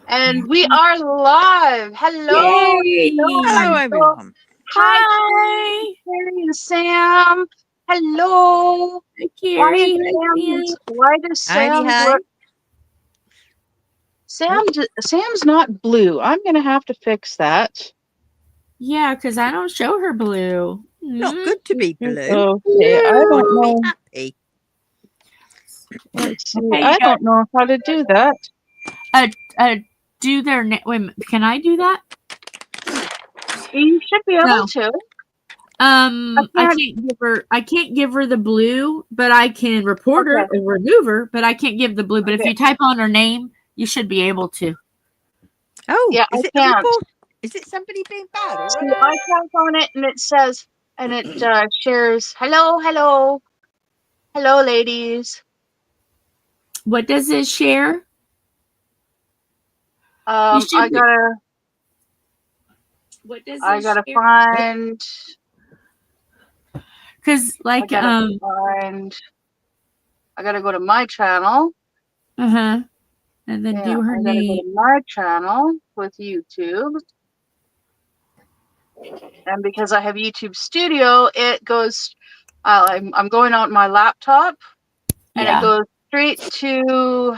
And we are live. Hello. Yay! Hello. Hello, Hello. everyone. Hi, Hi, Carrie and Sam. Hello. hi, Carrie. Hi, Sam. Why does Heidi, Sam hi. look? Sam's not blue. I'm gonna have to fix that. Yeah, because I don't show her blue. Not good to be blue. Okay, I Want don't to be know. happy. Let's see. Okay, you I guys, don't know how to do that. do their wait. A minute, can I do that? You should be able No. to. I can't give her the blue, but I can report her and remove her. But I can't give the blue. But if Okay. you type on her name, you should be able to. Oh, Yeah, is I it a can't. report? Is it somebody being bad So already? I tap on it and it says, and it shares, hello, ladies. What does it share? I gotta What does I it gotta share? find. Because I gotta go to my channel. and then do her I gotta go name. to my channel with YouTube. And because I have YouTube Studio, it goes. I'm going on my laptop, and it goes straight to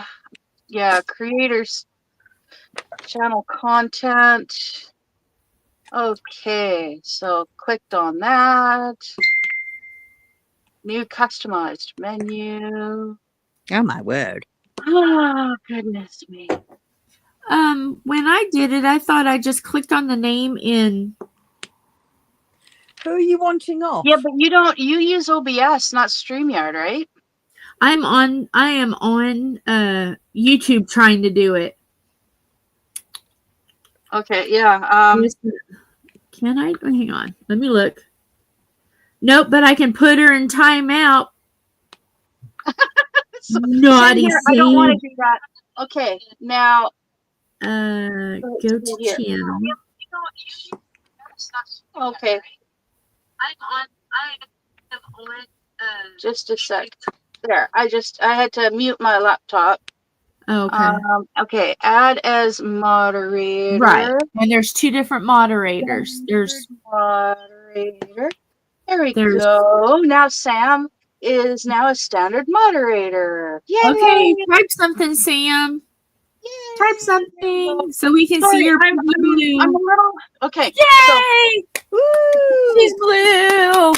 creators channel content. Okay, so clicked on that. New customized menu. Oh, my word. Oh, goodness me. When I did it, I thought I just clicked on the name in. Who are you wanting off? Yeah, but you use OBS, not StreamYard, right? I am on YouTube trying to do it. Okay, yeah. Can I? Hang on. Let me look. Nope, but I can put her in timeout. Naughty here, I don't want to do that. Okay, now go to channel. Okay. I am on just a sec. There. I had to mute my laptop. Okay. Okay, add as moderator. Right. And there's two different moderators. There's moderator. There we go. Now Sam is now a standard moderator. Yay! Okay, type something, Sam. Yay! Type something so we can see your blue. I'm a little okay. Yay! Woo! She's blue.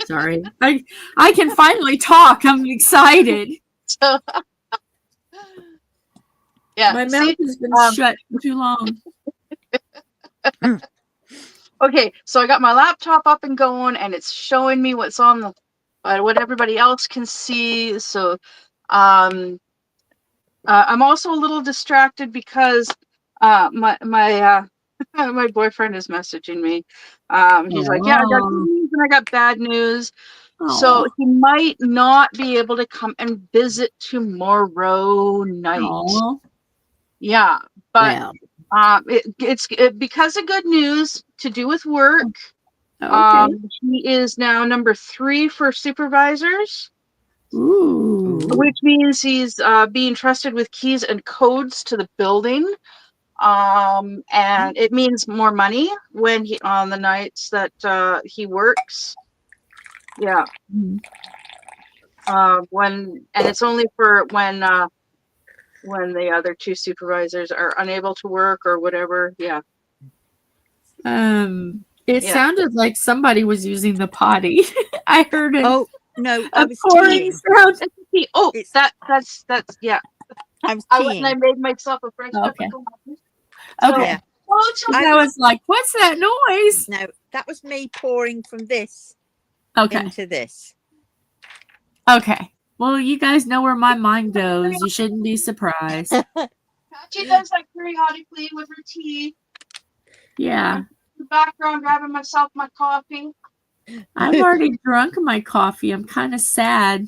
Sorry. I can finally talk. I'm excited. So yeah. My mouth has been shut for too long. Okay, so I got my laptop up and going, and it's showing me what's on the what everybody else can see. So I'm also a little distracted because my my boyfriend is messaging me. He's like, yeah, I got good news and I got bad news. So he might not be able to come and visit tomorrow night. Yeah, but it's because of good news to do with work. He is now number 3 for supervisors. Ooh. Which means he's being trusted with keys and codes to the building. And it means more money when he on the nights that he works. Yeah. And it's only for when the other 2 supervisors are unable to work or whatever. Yeah. It sounded like somebody was using the potty. I heard it. Oh no, I was pouring sound. Oh, that's yeah. I was I went and I made myself a fresh cup of coffee. Okay. I was like, what's that noise? No, that was me pouring from this into this. Okay. Well, you guys know where my mind goes. You shouldn't be surprised. She does like periodically with her tea. Yeah. In the background, grabbing myself my coffee. I've already drunk my coffee. I'm kind of sad.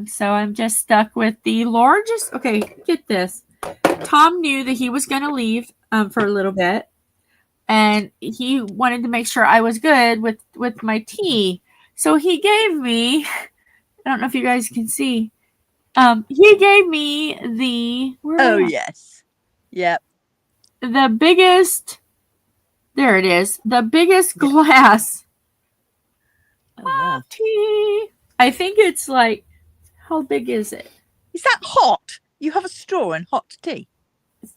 So I'm just stuck with the largest. Okay, get this. Tom knew that he was going to leave for a little bit, and he wanted to make sure I was good with my tea. So he gave me, I don't know if you guys can see, He gave me the Oh yes. Yep. the biggest. There it is. The biggest Yeah. glass Oh, wow. of tea. I think it's like, how big is it? Is that hot? You have a straw and hot tea?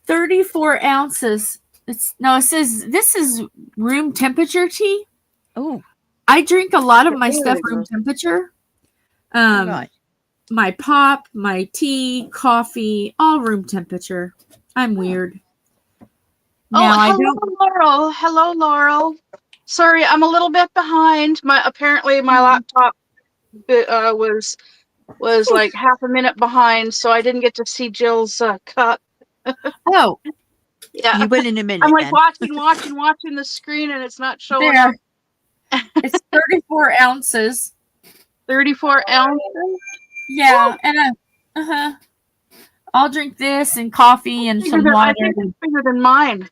34 ounces. It says this is room temperature tea. Oh, I drink a lot of my There stuff we room go. temperature. right. My pop, my tea, coffee, all room temperature. I'm weird. Now I hello, don't. Laurel. Hello, Laurel. Sorry, I'm a little bit behind. Apparently my laptop was like half a minute behind, so I didn't get to see Jill's cup. Oh, Yeah, You will in a I'm minute like then. watching the screen, and it's not showing there. up. It's 34 ounces. 34 ounces. Yeah, and I'll drink this and coffee and some water. I think it's bigger than mine.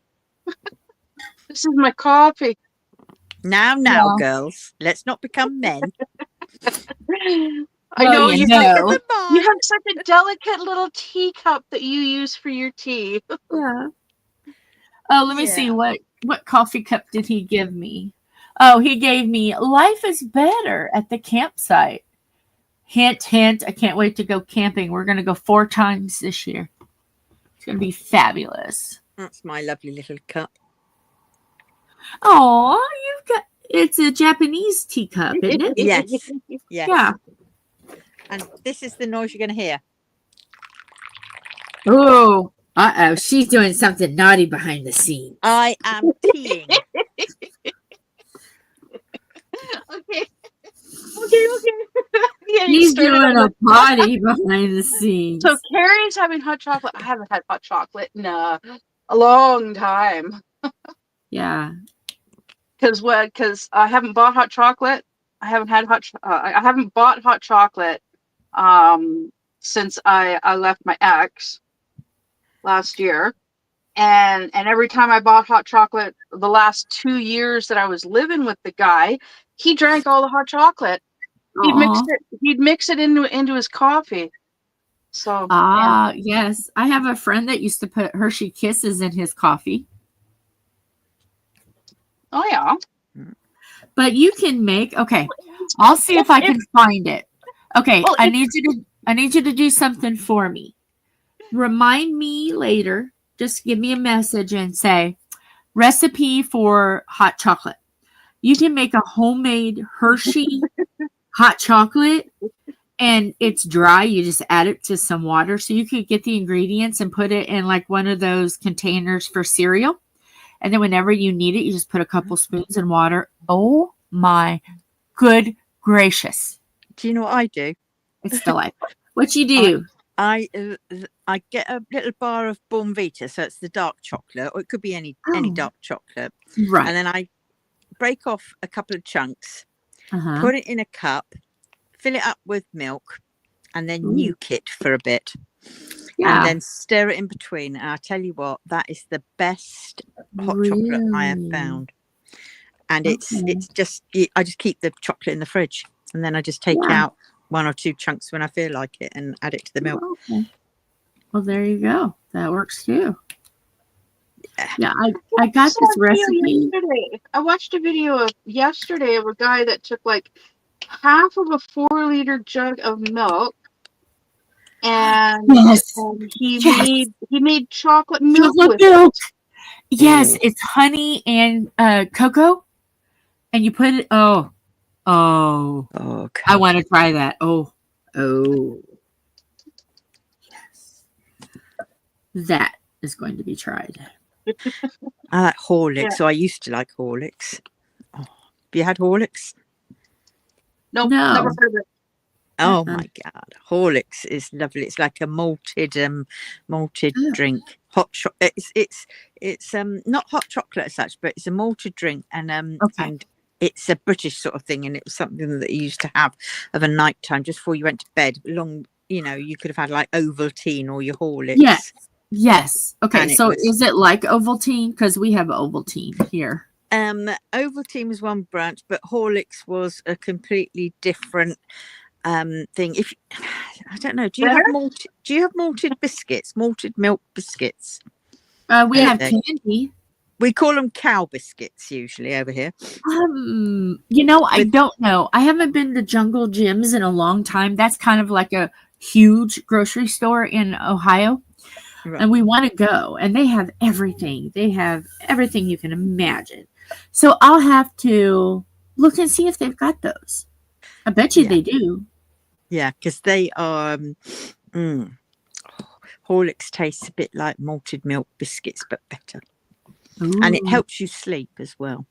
This is my coffee. Now, Yeah. girls, let's not become men. I know you you have, know. you have such a delicate little teacup that you use for your tea. Yeah. Oh, let me see Yeah. what coffee cup did he give me? Oh, he gave me life is better at the campsite. Hint, hint. I can't wait to go camping. We're going to go 4 times this year. It's going to be fabulous. That's my lovely little cup. Oh, it's a Japanese teacup, isn't it? Yes. Yes. Yeah. And this is the noise you're going to hear. Oh, uh-oh. She's doing something naughty behind the scenes. I am teeing. Okay. Yeah, you She's started doing on a party behind the scenes. So Carrie's having hot chocolate. I haven't had hot chocolate in a long time. Yeah. Because I haven't bought hot chocolate. I haven't had I haven't bought hot chocolate since I left my ex last year. And every time I bought hot chocolate the last 2 years that I was living with the guy, he drank all the hot chocolate. He'd mix it into his coffee. So Yes. I have a friend that used to put Hershey Kisses in his coffee. Oh yeah. But you can make I'll see if I can find it. Okay, Well, I need you to do something for me. Remind me later. Just give me a message and say recipe for hot chocolate. You can make a homemade Hershey hot chocolate, and it's dry. You just add it to some water. So you could get the ingredients and put it in like one of those containers for cereal. And then whenever you need it, you just put a couple spoons in water. Oh my good gracious. Do you know what I do? It's delightful. What you do? I get a little bar of Bournvita, so it's the dark chocolate, or it could be any dark chocolate. Right. And then I break off a couple of chunks, Uh-huh. put it in a cup, fill it up with milk, and then nuke it for a bit. Yeah. And then stir it in between. And I tell you what, that is the best hot chocolate I have found. And it's just, I just keep the chocolate in the fridge, and then I just take out 1 or 2 chunks when I feel like it and add it to the milk. Okay. Well, there you go. That works too. Yeah, I got this recipe. I watched a video yesterday of a guy that took like half of a 4-liter jug of milk, and he made chocolate milk with it. Yes, it's honey and cocoa, and you put it. Oh, Okay. I want to try that. Oh, yes, that is going to be tried. I like Horlicks, so I used to like Horlicks. Oh, have you had Horlicks? Nope, No. never heard of it. Oh my God, Horlicks is lovely. It's like a malted drink. Hot chocolate. It's not hot chocolate as such, but it's a malted drink, and and it's a British sort of thing, and it was something that you used to have of a night time just before you went to bed. You could have had like Ovaltine or your Horlicks. Yes. Okay. So is it like Ovaltine? Because we have Ovaltine here. Ovaltine was one branch, but Horlicks was a completely different thing. If I don't know, do you There? have malted biscuits, malted milk biscuits? We have Okay. candy. We call them cow biscuits usually over here. I don't know. I haven't been to Jungle Gyms in a long time. That's kind of like a huge grocery store in Ohio. Right. And we want to go. And they have everything. They have everything you can imagine. So I'll have to look and see if they've got those. I bet you they do. Yeah, because they are. Horlicks tastes a bit like malted milk biscuits, but better. Ooh. And it helps you sleep as well.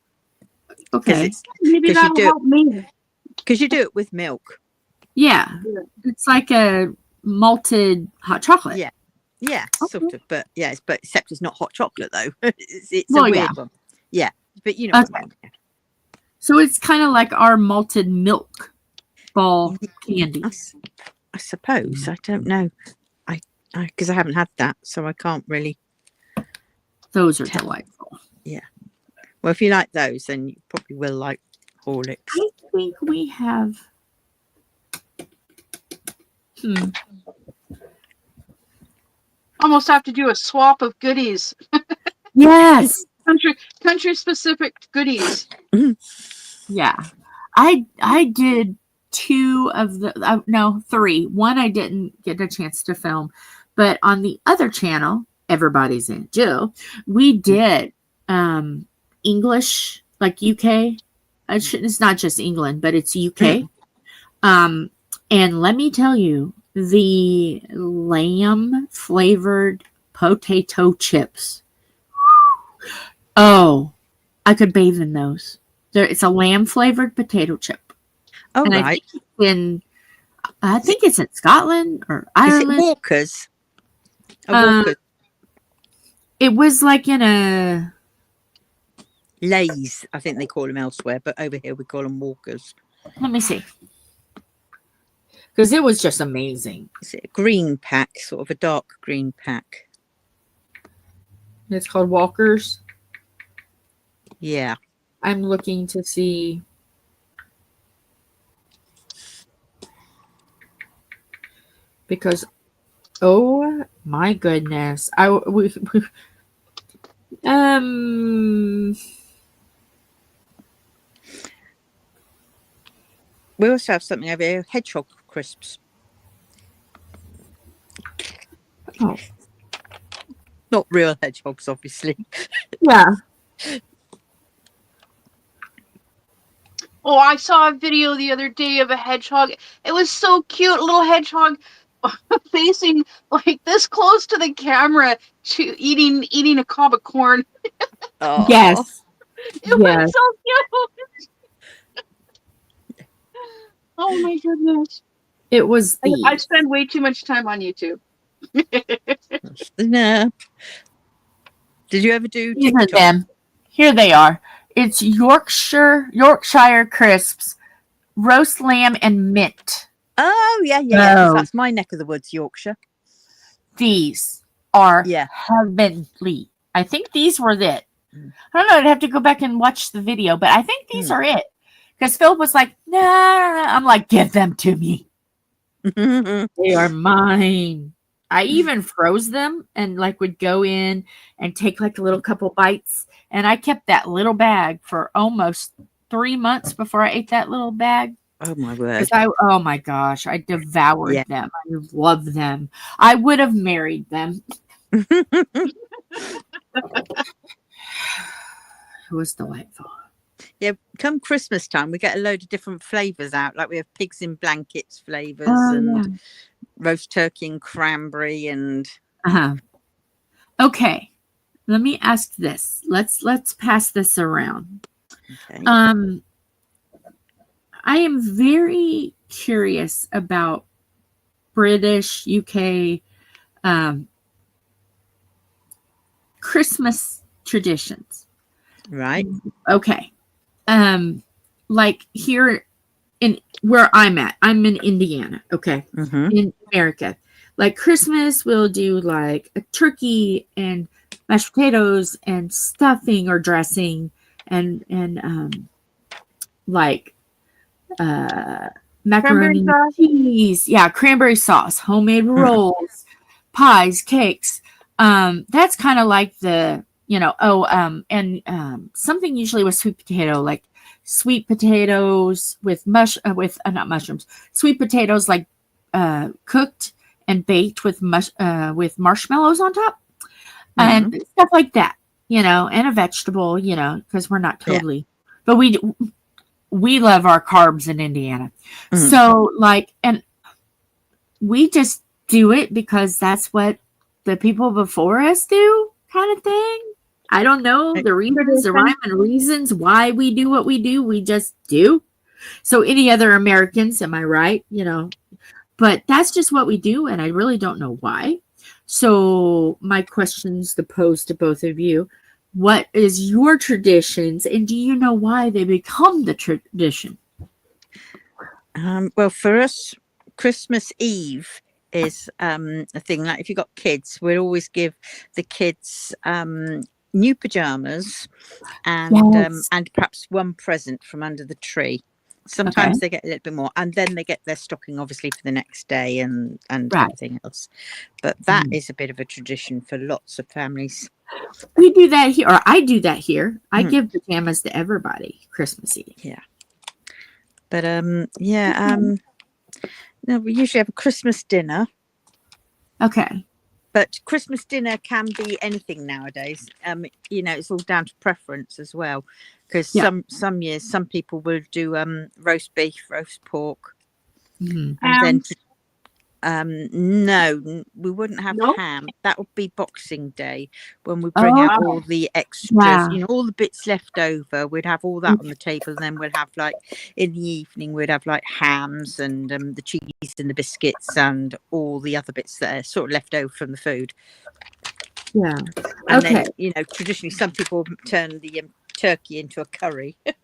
Okay. Maybe that'll help me. Because you do it with milk. Yeah. It's like a malted hot chocolate. Yeah. Yeah, sort of. But yeah, except it's not hot chocolate though. it's Well, a weird one. Yeah. But you know what I mean. So it's kind of like our malted milk ball candy. I suppose. I don't know. Because I haven't had that, so I can't really. Those are delightful. Yeah. Well, if you like those, then you probably will like Horlicks. I think we have. Almost have to do a swap of goodies. Yes. Country specific goodies. Yeah. I did 2 of the no 3. One I didn't get a chance to film, but on the other channel, Everybody's in Jill, we did English, like UK. It's not just England, but it's UK. And let me tell you, the lamb flavored potato chips. Oh, I could bathe in those. It's a lamb flavored potato chip. Oh, and right. I think it's in Scotland or Ireland. Is it Walker's? Walker's. It was like in a Lay's, I think they call them elsewhere, but over here we call them Walkers. Let me see. Because it was just amazing. Is it a green pack, sort of a dark green pack? It's called Walker's. Yeah. I'm looking to see. Because, oh my goodness. We also have something over here, hedgehog crisps. Oh. Not real hedgehogs, obviously. Yeah. Oh, I saw a video the other day of a hedgehog. It was so cute, a little hedgehog facing like this close to the camera, eating a cob of corn. Oh. Yes. It was so cute. Oh my goodness. It was I spend way too much time on YouTube. No. Did you ever do TikTok? Them. Here they are. It's Yorkshire crisps, roast lamb and mint. Oh, yeah. That's my neck of the woods, Yorkshire. These are heavenly. I think these were it. I don't know. I'd have to go back and watch the video, but I think these are it. Because Phil was like, nah. I'm like, give them to me. They are mine. I even froze them and would go in and take a little couple bites. And I kept that little bag for almost 3 months before I ate that little bag. Oh my word. Oh my gosh, I devoured them. I love them. I would have married them. It was delightful. Yeah, come Christmas time, we get a load of different flavors out. Like we have pigs in blankets flavors and roast turkey and cranberry and. Okay, let me ask this. Let's pass this around. Okay. I am very curious about British, UK, Christmas traditions. Right. Okay. Like here in where I'm at, I'm in Indiana. Okay. In America, like Christmas, we'll do like a turkey and mashed potatoes and stuffing or dressing and macaroni Cranberry and sauce? cheese. Yeah, cranberry sauce, homemade rolls, pies, cakes. That's kind of like the, something usually with sweet potato, like sweet potatoes with not mushrooms, sweet potatoes like cooked and baked with with marshmallows on top and stuff like that, and a vegetable, because we're not Yeah. totally, but we love our carbs in Indiana. Mhm. So and we just do it because that's what the people before us do, kind of thing. I don't know the reasons, the rhyme and reasons why we do what we do. We just do. So any other Americans, am I right? But that's just what we do, and I really don't know why. So my questions to pose to both of you: what is your traditions, and do you know why they become the tradition? Well, for us, Christmas Eve is a thing. Like if you've got kids, we'll always give the kids new pajamas and perhaps one present from under the tree. Sometimes they get a little bit more, and then they get their stocking obviously for the next day and everything else. But that is a bit of a tradition for lots of families. We do that here, or I do that here. I give pajamas to everybody Christmas Eve. Yeah. But no, we usually have a Christmas dinner. Okay. But Christmas dinner can be anything nowadays. It's all down to preference as well. Because some years, some people will do roast beef, roast pork, and then no, we wouldn't have ham. That would be Boxing Day when we bring out all the extras. All the bits left over. We'd have all that on the table, and then we'd have in the evening we'd have hams and the cheese and the biscuits and all the other bits that are sort of left over from the food. Yeah. And then traditionally some people turn the turkey into a curry, and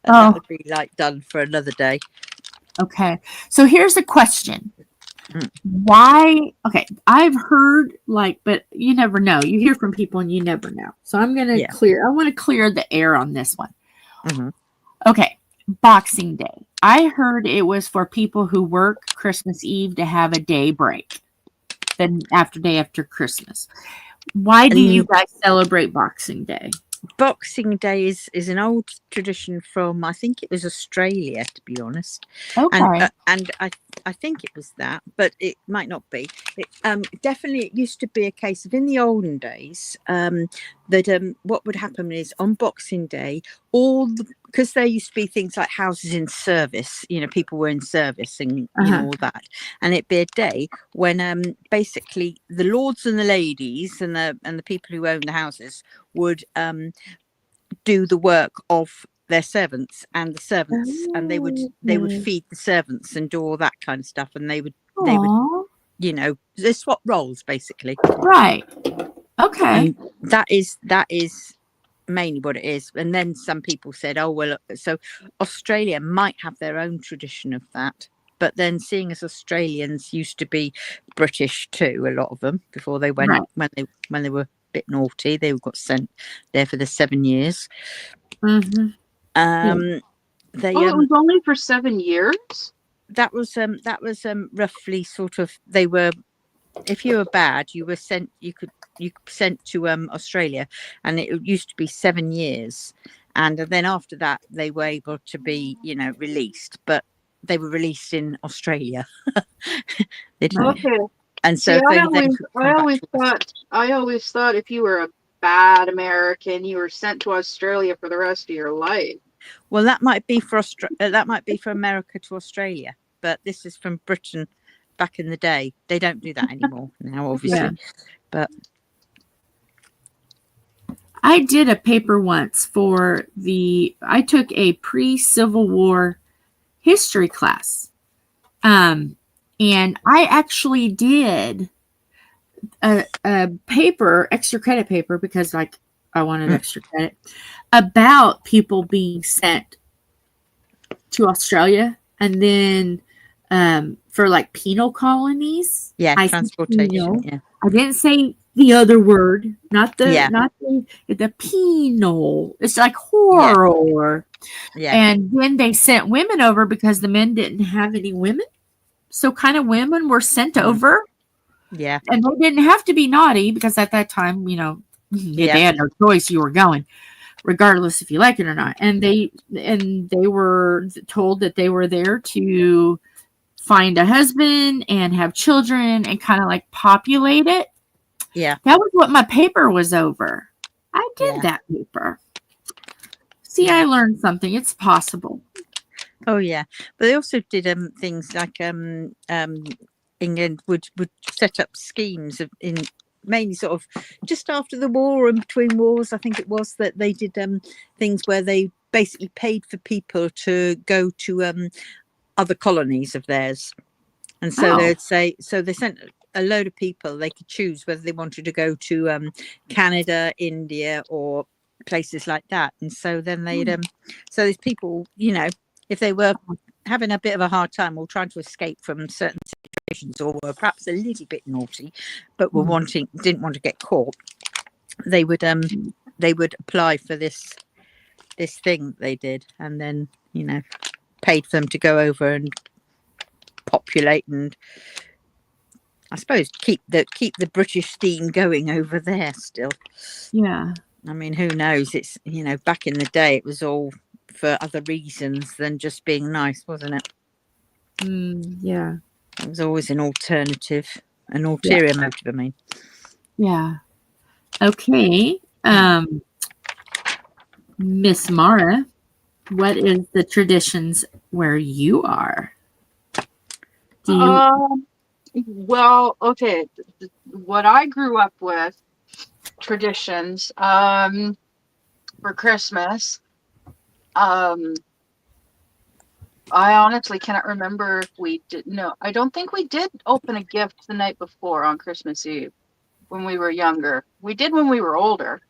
that would be done for another day. Okay. So here's a question. Why? Okay, I've heard but you never know. You hear from people and you never know. So I'm gonna I want to clear the air on this one. Okay, Boxing Day. I heard it was for people who work Christmas Eve to have a day break. Then day after Christmas. Why do you guys celebrate Boxing Day? Boxing Day is an old tradition from, I think it was Australia, to be honest. Okay. And I think it was that, but it might not be. Definitely, it used to be a case of in the olden days that what would happen is on Boxing Day, because there used to be things like houses in service, people were in service and all that, and it'd be a day when basically the lords and the ladies and the people who own the houses would do the work of their servants and the servants, and they would feed the servants and do all that kind of stuff, and they would they swap roles basically. Right. Okay. And that is mainly what it is. And then some people said, oh well, so Australia might have their own tradition of that. But then, seeing as Australians used to be British too, a lot of them before they went when they were a bit naughty, they got sent there for the 7 years. It was only for 7 years. That was roughly sort of, they were, if you were bad, you were sent. You sent to Australia, and it used to be 7 years, and then after that they were able to be released, but they were released in Australia. They didn't. Okay. And so I always thought if you were a bad American, you were sent to Australia for the rest of your life. Well, that might be for America to Australia, but this is from Britain back in the day. They don't do that anymore now, obviously. But I did a paper once I took a pre-Civil War history class. And I actually did a paper, extra credit paper, because I wanted extra credit, about people being sent to Australia and then for penal colonies. Yeah, transportation. I didn't say the other word, not the penal. It's like horror. Yeah. And then they sent women over because the men didn't have any women. So kind of women were sent over. Yeah. And they didn't have to be naughty because at that time, they had no choice. You were going, regardless if you like it or not. And they were told that they were there to find a husband and have children and kind of like populate it. Yeah. That was what my paper was over. I did Yeah. that paper. See, I learned something. It's possible. Oh yeah, but they also did things like England would set up schemes in mainly sort of just after the war and between wars. I think it was that they did things where they basically paid for people to go to other colonies of theirs, and so they'd say, so they sent a load of people. They could choose whether they wanted to go to Canada, India, or places like that. And so then they'd so these people, if they were having a bit of a hard time or trying to escape from certain situations, or were perhaps a little bit naughty but were didn't want to get caught, they would apply for this thing they did, and then paid for them to go over and populate and I suppose keep the British theme going over there still. Yeah. I mean, who knows? It's back in the day it was all for other reasons than just being nice, wasn't it? Yeah. It was always an alternative, an ulterior motive, I mean. Yeah. Okay. Miss Mara, what is the traditions where you are? Do you Well, okay. What I grew up with, traditions, for Christmas, I honestly cannot remember if we did. No, I don't think we did open a gift the night before on Christmas Eve when we were younger. We did when we were older,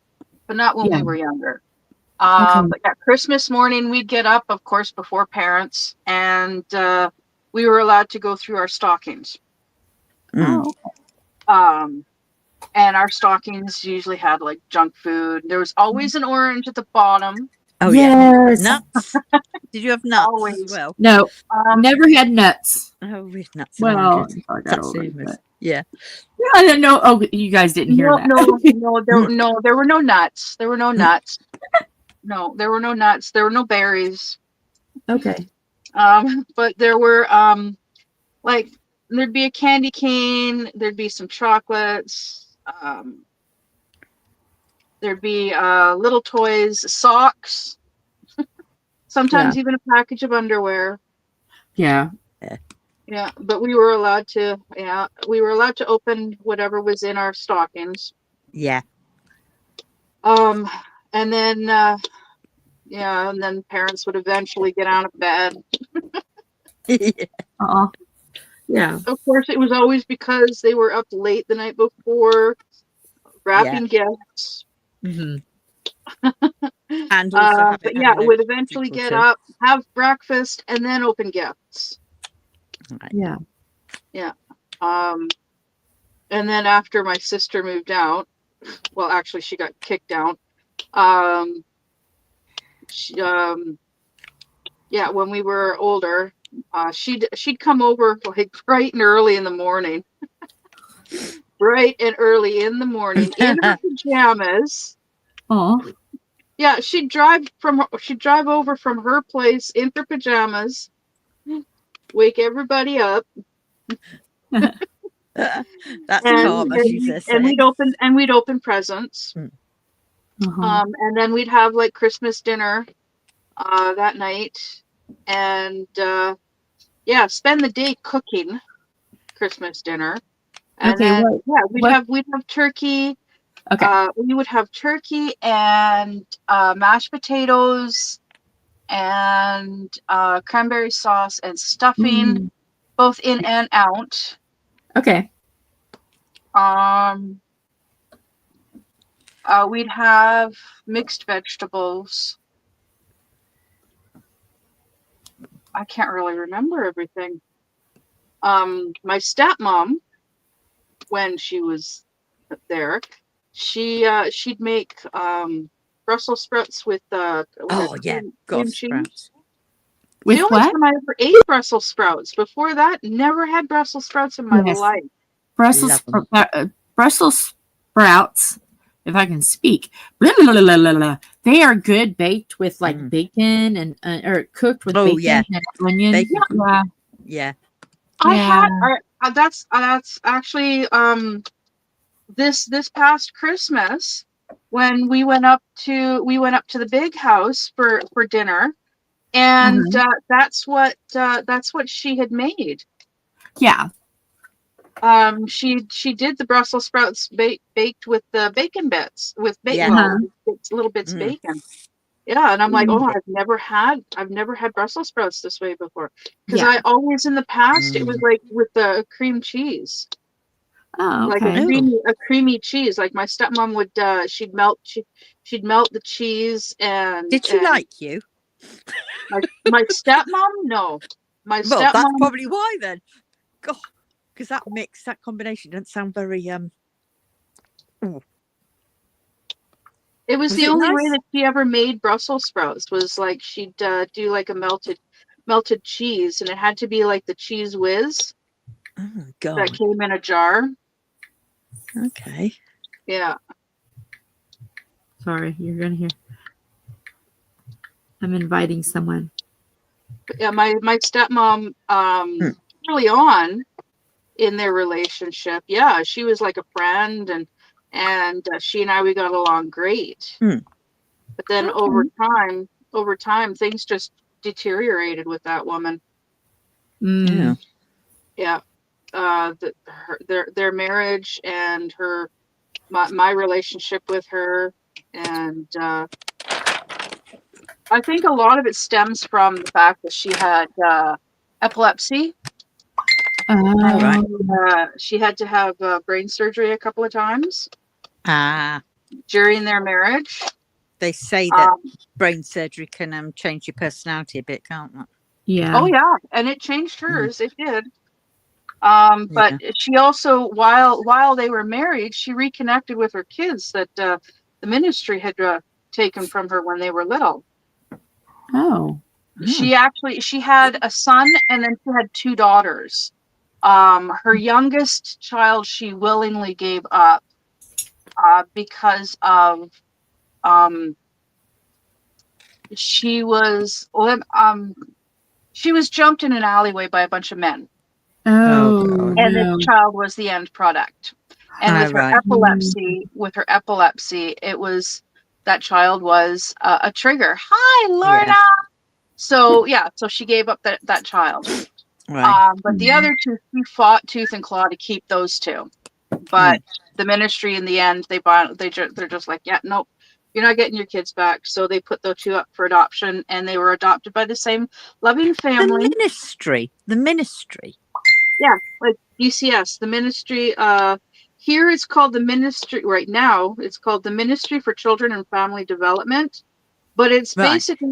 but not when we were younger. But yeah, Christmas morning we'd get up, of course, before parents, and we were allowed to go through our stockings. And our stockings usually had like junk food. There was always an orange at the bottom. Oh Yes. yeah, nuts. Did you have nuts Always. as well? No, never had nuts. Oh, with nuts. Well, I got older, yeah. I didn't know. Oh, you guys didn't hear that. There were no nuts. There were no nuts. No, there were no nuts. There were no berries. Okay. But there were like there'd be a candy cane. There'd be some chocolates. There'd be little toys, socks. Sometimes even a package of underwear. Yeah. Yeah, but we were allowed to. Yeah, we were allowed to open whatever was in our stockings. Yeah. And then and then parents would eventually get out of bed. Yeah. Of course, it was always because they were up late the night before, wrapping gifts. And also but yeah, would eventually get up, have breakfast, and then open gifts. Right. Yeah. Yeah. And then after my sister moved out, well, actually, she got kicked out. When we were older, she'd come over like bright and early in the morning. Bright and early in the morning in her pajamas. Oh. Yeah, she'd drive over from her place in her pajamas, wake everybody up. That's karma, she says. And we'd open presents. And then we'd have like Christmas dinner that night, and spend the day cooking Christmas dinner. And we'd have turkey. Okay. We would have turkey and mashed potatoes and cranberry sauce and stuffing, both in and out. Okay. We'd have mixed vegetables. I can't really remember everything. My stepmom, when she was there, she'd make Brussels sprouts with Oh yeah, cream God, cheese. sprouts. With The only what? time I ever ate Brussels sprouts. Before that, never had Brussels sprouts in my Yes. life. Brussels Love 'em. Brussels sprouts, if I can speak. Blah, blah, blah, blah, blah. They are good baked with like bacon and or cooked with Oh, bacon yeah. and onion. Bacon. Yeah. Yeah. I Yeah. had that's actually this past Christmas when we went up to the big house for dinner, and that's what she had made. Yeah. She did the Brussels sprouts baked with the bacon bits with bacon, Yeah. well, little bits of Mm. bacon. Yeah, and I'm like, Mm. oh, I've never had Brussels sprouts this way before, because Yeah. I always in the past it was like with the cream cheese, Oh, like okay. a creamy cheese. Like my stepmom would she'd melt the cheese, Did she like you? my stepmom, no, my Well, that's stepmom. probably why then. God, because that combination doesn't sound very ooh. It was Was the it only way nice? that she ever made Brussels sprouts, was like she'd do like a melted cheese, and it had to be like the Cheese Whiz Oh that God. came in a jar. Okay. Yeah. Sorry, you're gonna hear. I'm inviting someone. But yeah, my stepmom, early on in their relationship, yeah, she was like a friend, and she and we got along great. Hmm. But then Okay. over time, things just deteriorated with that woman. Yeah. Mm. Yeah. Their marriage and my relationship with her, and I think a lot of it stems from the fact that she had epilepsy. Right. She had to have brain surgery a couple of times Ah, during their marriage. they say that Um, brain surgery can change your personality a bit, can't it? Yeah. oh yeah, and it changed hers. It did. But Yeah. she also, while they were married, she reconnected with her kids that the ministry had taken from her when they were little. Oh. She had a son, and then she had two daughters. Her youngest child she willingly gave up because of she was jumped in an alleyway by a bunch of men, Oh Oh God. and this no. child was the end product. And Ah, right. with her epilepsy, it was that child was a trigger. Hi, Lorna. Yeah. So yeah, so she gave up that child. Right. But the other two, she fought tooth and claw to keep those two. But the ministry, in the end, they're just like, yeah, nope, you're not getting your kids back. So they put those two up for adoption, and they were adopted by the same loving family. The ministry. Yeah, like DCS, the ministry. Here it's called the ministry. Right now, it's called the Ministry for Children and Family Development, but it's Right. basically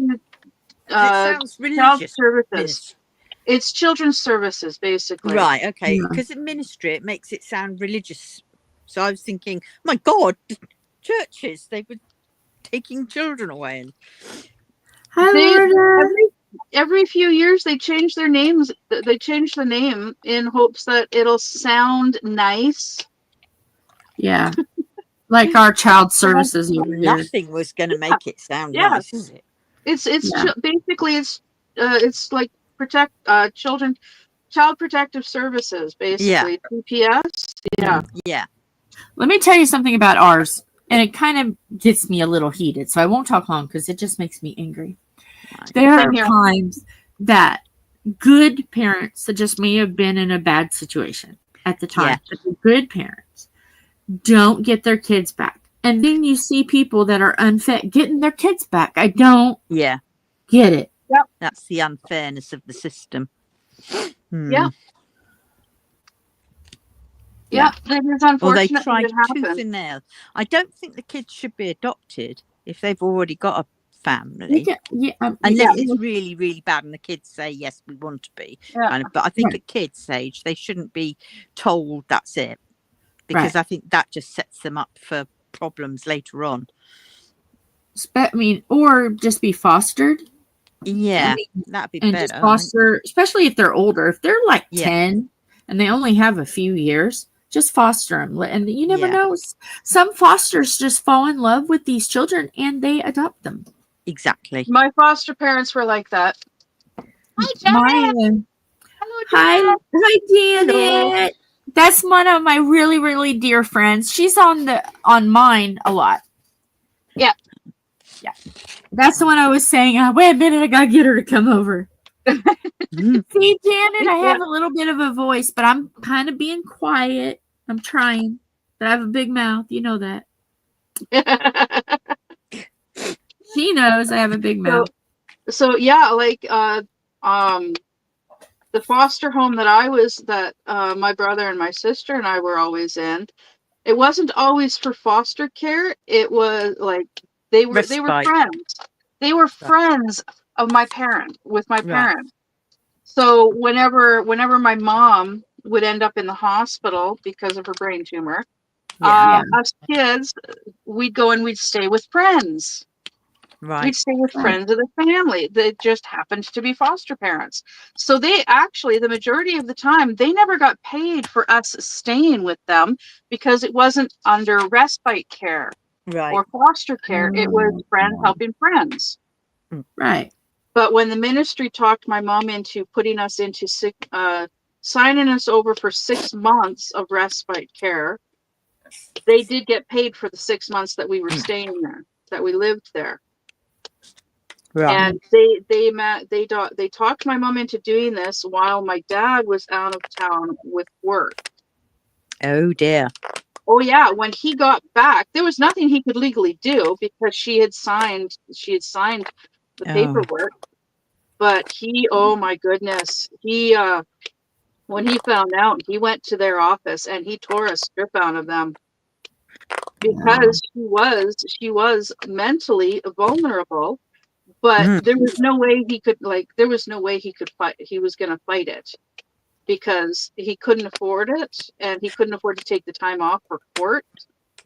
It sounds child religious. services. It's children's services, basically. Right. Okay. Yeah. Because in ministry, it makes it sound religious. So I was thinking, my God, churches, they were taking children away. And Hi, They Lorna. every few years they change their names. They change the name in hopes that it'll sound nice. Yeah. Like our child services over here. nothing was going to make it sound Yeah, nice, is it? Yeah. basically it's like child protective services, Yeah. basically. TPS. Yeah. Yeah. Let me tell you something about ours, and it kind of gets me a little heated, so I won't talk long because it just makes me angry. Right. There Same are here. times that good parents that just may have been in a bad situation at the time, but the good parents don't get their kids back. And then you see people that are unfit getting their kids back. I don't Yeah. get it. That's the unfairness of the system. Yeah. Yeah. It is Or they unfortunate try that it tooth happened. and nail. I don't think the kids should be adopted if they've already got a You family. get, Unless it's really, really bad and the kids say, yes, we want to be. Yeah. But I think Right. at kids' age, they shouldn't be told that's it. Because Right. I think that just sets them up for problems later on. I mean, or just be fostered. Yeah, I mean, that'd be and better. just I think. foster, especially if they're older. If they're like Yeah. 10 and they only have a few years, just foster them. And you never Yeah. know. Some fosters just fall in love with these children and they adopt them. Exactly. My foster parents were like that. Hi, My Janet. Hello, hi, Janet. hi, Hello. Janet. That's one of my really, really dear friends. She's on mine a lot. Yeah. Yeah, that's the one I was saying. Wait a minute, I gotta get her to come over. See, Janet, I Yeah. have a little bit of a voice, but I'm kind of being quiet. I'm trying, but I have a big mouth. You know that. She knows I have a big so mouth. so yeah, like um the foster home that my brother and my sister and I were always in, it wasn't always for foster care. It was like they were Respite. friends. They were Right. friends of my parent with my Right. parent. So whenever my mom would end up in the hospital because of her brain tumor, Yeah. us kids, we'd go and we'd stay with friends. Right. We'd stay with Right. friends of the family that just happened to be foster parents. So they actually, the majority of the time, they never got paid for us staying with them because it wasn't under respite care Right. or foster care. It was friends helping friends. Right. But when the ministry talked my mom into putting us into signing us over for 6 months of respite care, they did get paid for the 6 months that we were staying there, that we lived there. Right. And they talked my mom into doing this while my dad was out of town with work. Oh dear. Oh yeah, when he got back, there was nothing he could legally do because she had signed the paperwork. But oh my goodness, he when he found out, he went to their office and he tore a strip out of them because she was mentally vulnerable. But there was no way he could fight. He was going to fight it because he couldn't afford it and he couldn't afford to take the time off for court.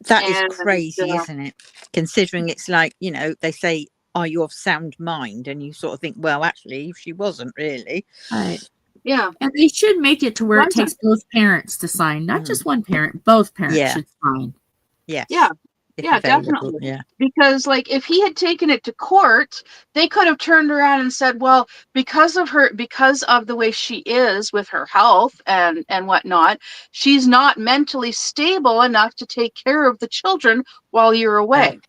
That is And crazy, isn't it? Considering it's like, they say, are you of sound mind? And you sort of think, well, actually, she wasn't really. Right. yeah, And they should make it to where it wasn't. takes both parents to sign, not just one parent. Both parents Yeah. should sign. Yes. Yeah. If Yeah, available. definitely. Yeah. Because like if he had taken it to court, they could have turned around and said, well, because of the way she is with her health and whatnot, she's not mentally stable enough to take care of the children while you're away.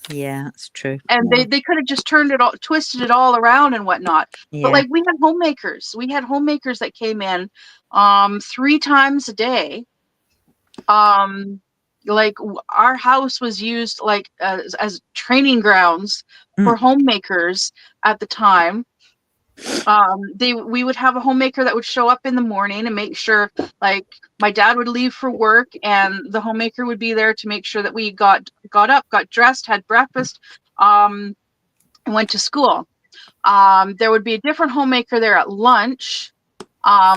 Yeah, that's true. And they could have just twisted it all around and whatnot. Yeah. But like we had homemakers. We had homemakers that came in 3 times a day. Like our house was used like as training grounds for homemakers at the time. We would have a homemaker that would show up in the morning and make sure, like, my dad would leave for work and the homemaker would be there to make sure that we got up, got dressed, had breakfast, and went to school. There would be a different homemaker there at lunch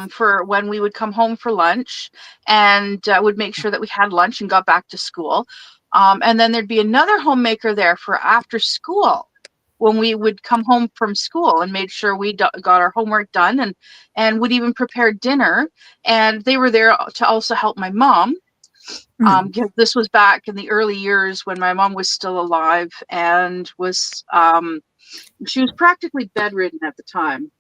for when we would come home for lunch, and would make sure that we had lunch and got back to school. And then there'd be another homemaker there for after school when we would come home from school and made sure we got our homework done and would even prepare dinner. And they were there to also help my mom. Because this was back in the early years when my mom was still alive and was she was practically bedridden at the time.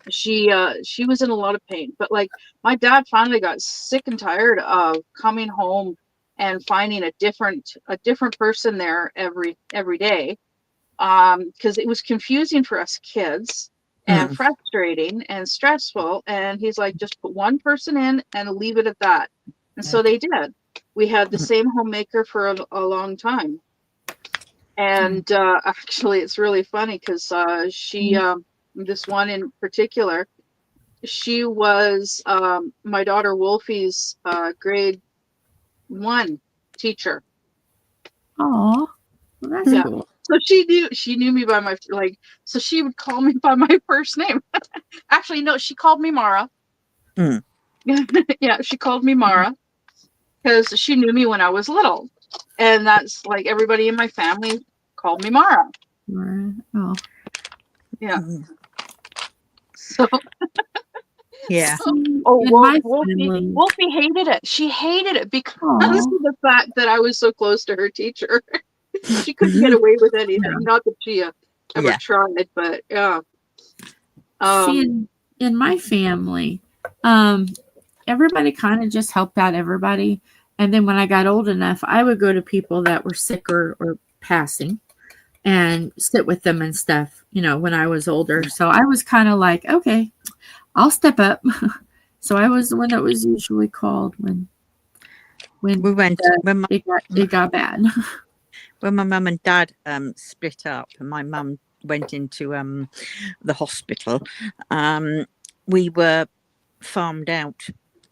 She was in a lot of pain, but like my dad finally got sick and tired of coming home and finding a different person there every day, because it was confusing for us kids and frustrating and stressful. And he's like, just put one person in and leave it at that. And so they did. We had the same homemaker for a long time. And actually, it's really funny because this one in particular, she was my daughter Wolfie's grade 1 teacher. Oh, well, that's cool. So she knew me by so she would call me by my first name. Actually, no, she called me Mara. Yeah, she called me Mara because she knew me when I was little. And that's like everybody in my family called me Mara. Oh. Yeah. Mm. So Yeah. See, oh, in my Wolfie family, Wolfie hated it. She hated it because aw, of the fact that I was so close to her teacher. She couldn't get away with anything. yeah. Not that she ever Yeah. tried, but yeah. See, in my family, everybody kind of just helped out everybody. And then when I got old enough, I would go to people that were sick or passing and sit with them and stuff, when I was older. So I was kind of like, okay, I'll step up. So I was the one that was usually called when We went when it got bad. my mum and dad split up, and my mum went into the hospital. We were farmed out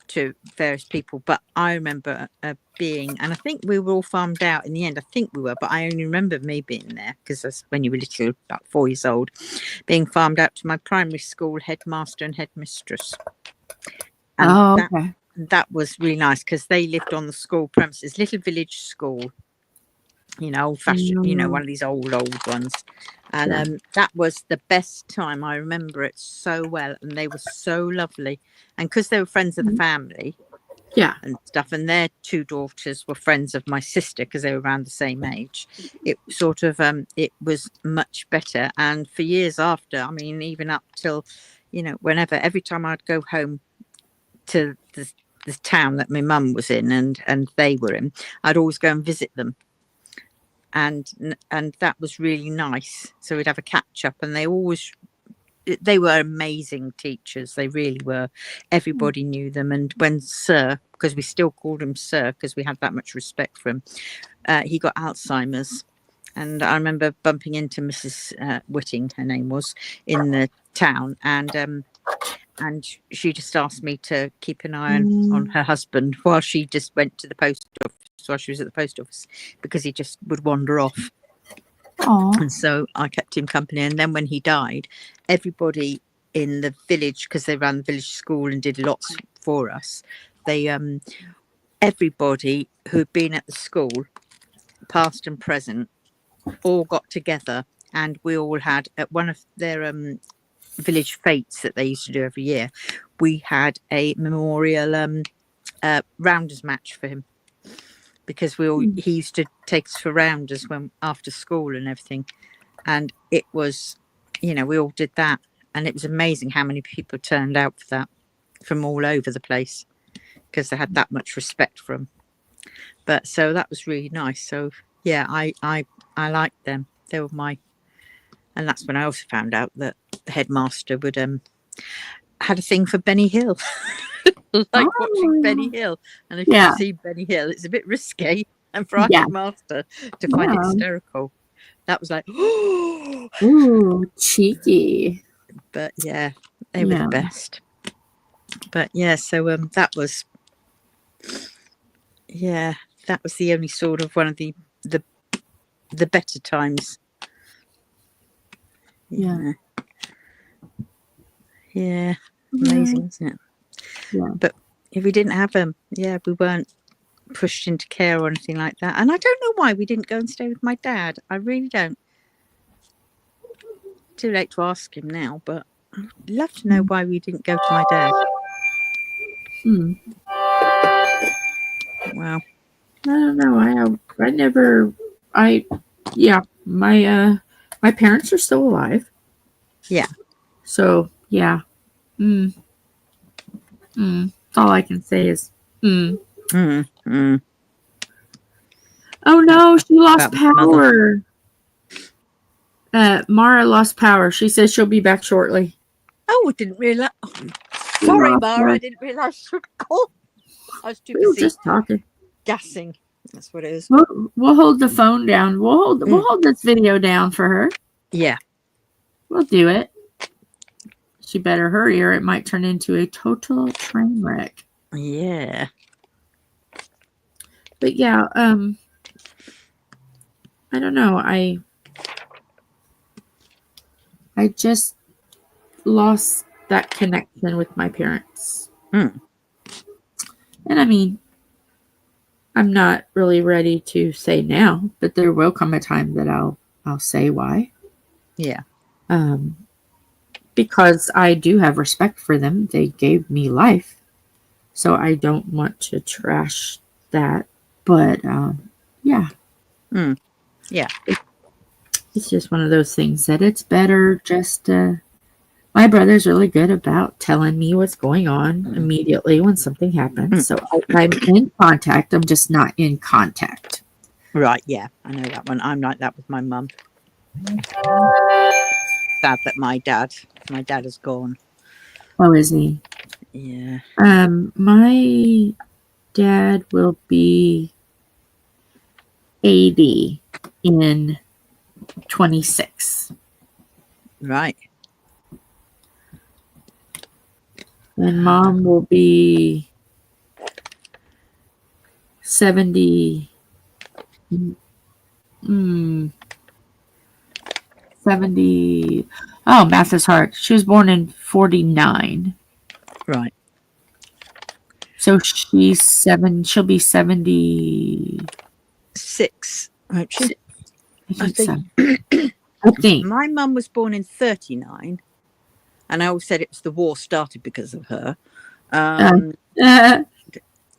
to various people, but I remember being, and I think we were all farmed out in the end. I think we were, but I only remember me being there because that's when you were little, about 4 years old, being farmed out to my primary school headmaster and headmistress. And Oh, okay. that was really nice because they lived on the school premises, little village school, old fashioned, one of these old ones. And Yeah. that was the best time. I remember it so well, and they were so lovely. And because they were friends of the family, Yeah. and stuff, and their 2 daughters were friends of my sister because they were around the same age, it sort of it was much better. And for years after, I mean, even up till whenever, every time I'd go home to the town that my mum was in and they were in, I'd always go and visit them, and that was really nice. So we'd have a catch up, and they were amazing teachers. They really were. Everybody knew them. And when Sir, because we still called him Sir because we had that much respect for him, he got Alzheimer's. And I remember bumping into Mrs. Whitting, her name was, in the town, and she just asked me to keep an eye on her husband while she just went to the post office, while she was at the post office, because he just would wander off. Aww. And so I kept him company. And then when he died, everybody in the village, because they ran the village school and did lots for us, they everybody who'd been at the school, past and present, all got together, and we all had, at one of their village fetes that they used to do every year, we had a memorial rounders match for him, because he used to take us for rounders when after school and everything. And it was, we all did that, and it was amazing how many people turned out for that from all over the place, because they had that much respect for him. But so that was really nice. So yeah, I liked them. They were and that's when I also found out that the headmaster would had a thing for Benny Hill. Watching Benny Hill. And if you see Benny Hill, it's a bit risky, and for our headmaster to find it hysterical, that was like, oh, ooh, cheeky. But yeah, they were the best. But yeah, so that was the only sort of one of the better times. Yeah. Amazing, isn't it? Yeah. But if we didn't have them, we weren't pushed into care or anything like that. And I don't know why we didn't go and stay with my dad. I really don't. Too late to ask him now, but I'd love to know why we didn't go to my dad. Wow. I don't know. My parents are still alive. Yeah. So yeah. All I can say is Oh no, she lost power. Mara lost power. She says she'll be back shortly. Oh, I didn't realize. Oh, sorry, Mara, I didn't realize you would call. I was too busy. We were just talking. Gassing. That's what it is. We'll hold the phone down. We'll hold this video down for her. Yeah. We'll do it. She better hurry or it might turn into a total train wreck. Yeah. But yeah, I don't know. I just lost that connection with my parents. And I mean, I'm not really ready to say now, but there will come a time that I'll I'll say why. Yeah. Because I do have respect for them. They gave me life. So I don't want to trash that. But yeah. Yeah. It's just one of those things that it's better just my brother's really good about telling me what's going on immediately when something happens. So I'm in contact. I'm just not in contact. Right, yeah. I know that one. I'm like that with my mum. Sad that my dad is gone. Oh, is he? Yeah. My dad will be 80 in 26. Right. And mom will be 70. 70. Oh, math is hard. She was born in 49. Right. So she's 7. She'll be 70. 6. Won't she? I think so. I think. My mum was born in 39. And I always said it was the war started because of her. 39,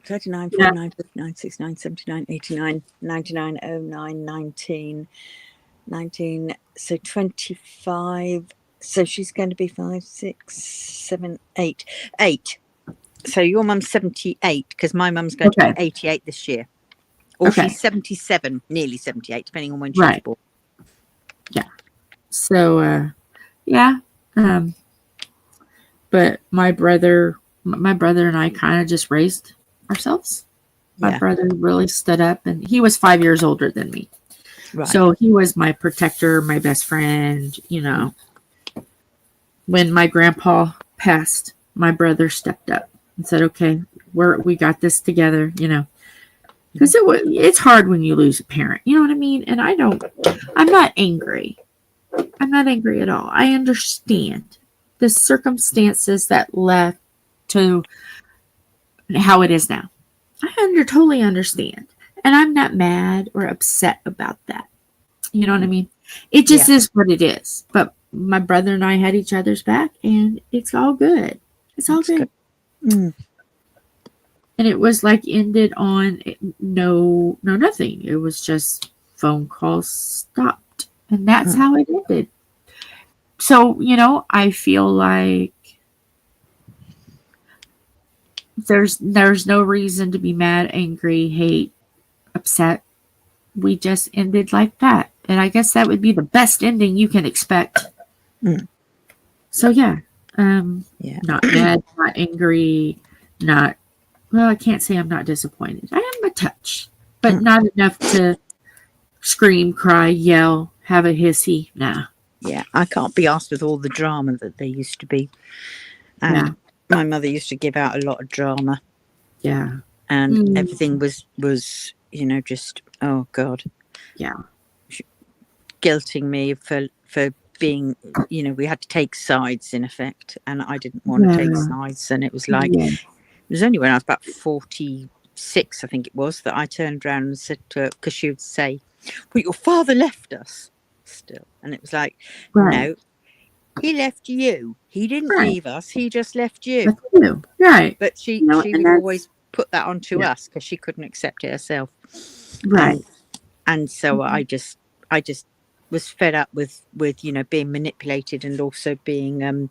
49, 59, 69, 79, 89, 99, 09, 19, 19. So 25. So she's going to be 5, 6, 7, 8. 8. So your mum's 78 because my mum's going to be 88 this year. Or she's 77, nearly 78, depending on when she was born. Yeah. So, yeah. But my brother and I kind of just raised ourselves. My brother really stood up, and he was 5 years older than me. Right. So he was my protector, my best friend, you know. When my grandpa passed, my brother stepped up and said, okay, we got this together, you know. Because it's hard when you lose a parent, you know what I mean? And I'm not angry. I'm not angry at all. I understand the circumstances that led to how it is now. I totally understand. And I'm not mad or upset about that. You know what I mean? It just is what it is. But my brother and I had each other's back, and it's all good. It's all good. And it was like ended on no nothing. It was just phone calls stopped. And that's how it ended. So, you know, I feel like there's no reason to be mad, angry, hate, upset. We just ended like that. And I guess that would be the best ending you can expect. So yeah. Not mad, not angry, I can't say I'm not disappointed. I am a touch, but not enough to scream, cry, yell, have a hissy. Nah. Yeah, I can't be asked with all the drama that there used to be. And my mother used to give out a lot of drama. Yeah. And everything was, you know, just, oh God. Yeah. Guilting me for being, you know, we had to take sides in effect. And I didn't want to take sides. And it was like, it was only when I was about 46, I think it was, that I turned around and said to her, because she would say, well, your father left us still. And it was like, no, he left you. He didn't leave us. He just left you. Right. But she would always put that onto us because she couldn't accept it herself. Right. And so I just was fed up with, you know, being manipulated and also being,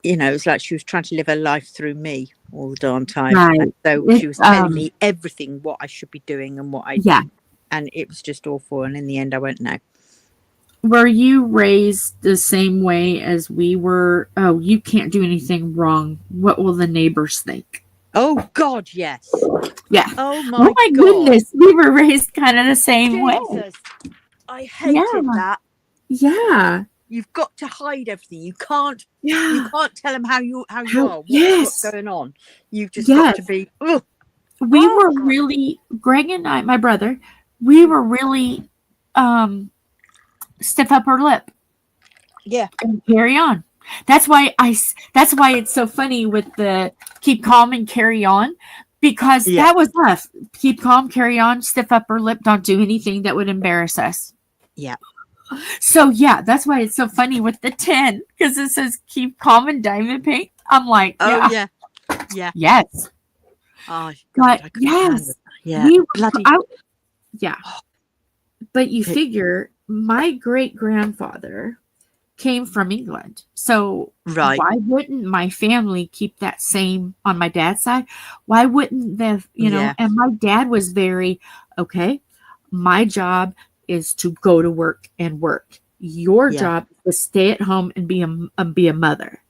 you know, it was like she was trying to live her life through me all the darn time. Right. And so she was telling me everything, what I should be doing and what I did. And it was just awful. And in the end, I went, no. Were you raised the same way as we were? Oh, you can't do anything wrong. What will the neighbors think? Oh, God, yes. Yeah. Oh, my God. Goodness. We were raised kind of the same way. I hated that. Yeah. You've got to hide everything. You can't tell them how you are, what's going on. You've just got to be, We were really, Greg and I, my brother, we were really stiff upper lip. Yeah. And carry on. That's why it's so funny with the keep calm and carry on, because that was us. Keep calm, carry on, stiff upper lip, don't do anything that would embarrass us. Yeah. So yeah, that's why it's so funny with the 10, because it says keep calm and diamond paint. I'm like, Oh yeah, yeah. Yeah. yes, Oh God, but I couldn't stand it. yes, Yeah. we were, Bloody. yeah. But you It, figure my great grandfather came from England, so right. why wouldn't my family keep that same on my dad's side? Why wouldn't they? Yeah. And my dad was very okay. My job is to go to work and work. Your Yeah. job is to stay at home and be a mother.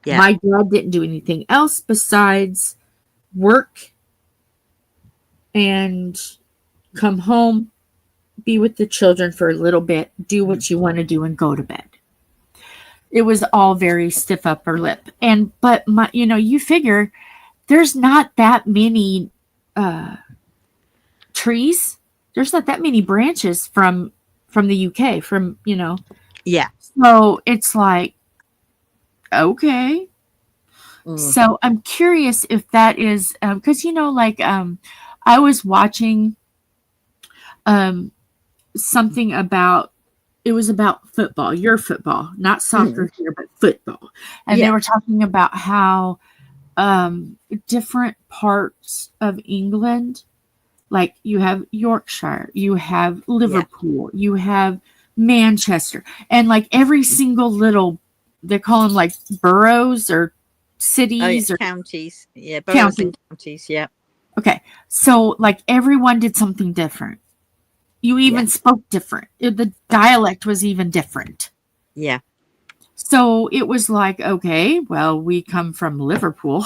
Yeah. My dad didn't do anything else besides work and come home, be with the children for a little bit, do what you want to do, and go to bed. It was all very stiff upper lip. But you figure there's not that many trees. There's not that many branches from the UK. Yeah. So it's like, okay. Mm. So I'm curious if that is because I was watching something about, it was about football, your football, not soccer here, but football. And they were talking about how different parts of England, like you have Yorkshire, you have Liverpool, you have Manchester, and like every single little, they call them like boroughs or cities or counties. Yeah. Boroughs counties. and counties. Yeah. Okay. So like everyone did something different. You even spoke different. The dialect was even different. Yeah. So it was like, okay, well, we come from Liverpool.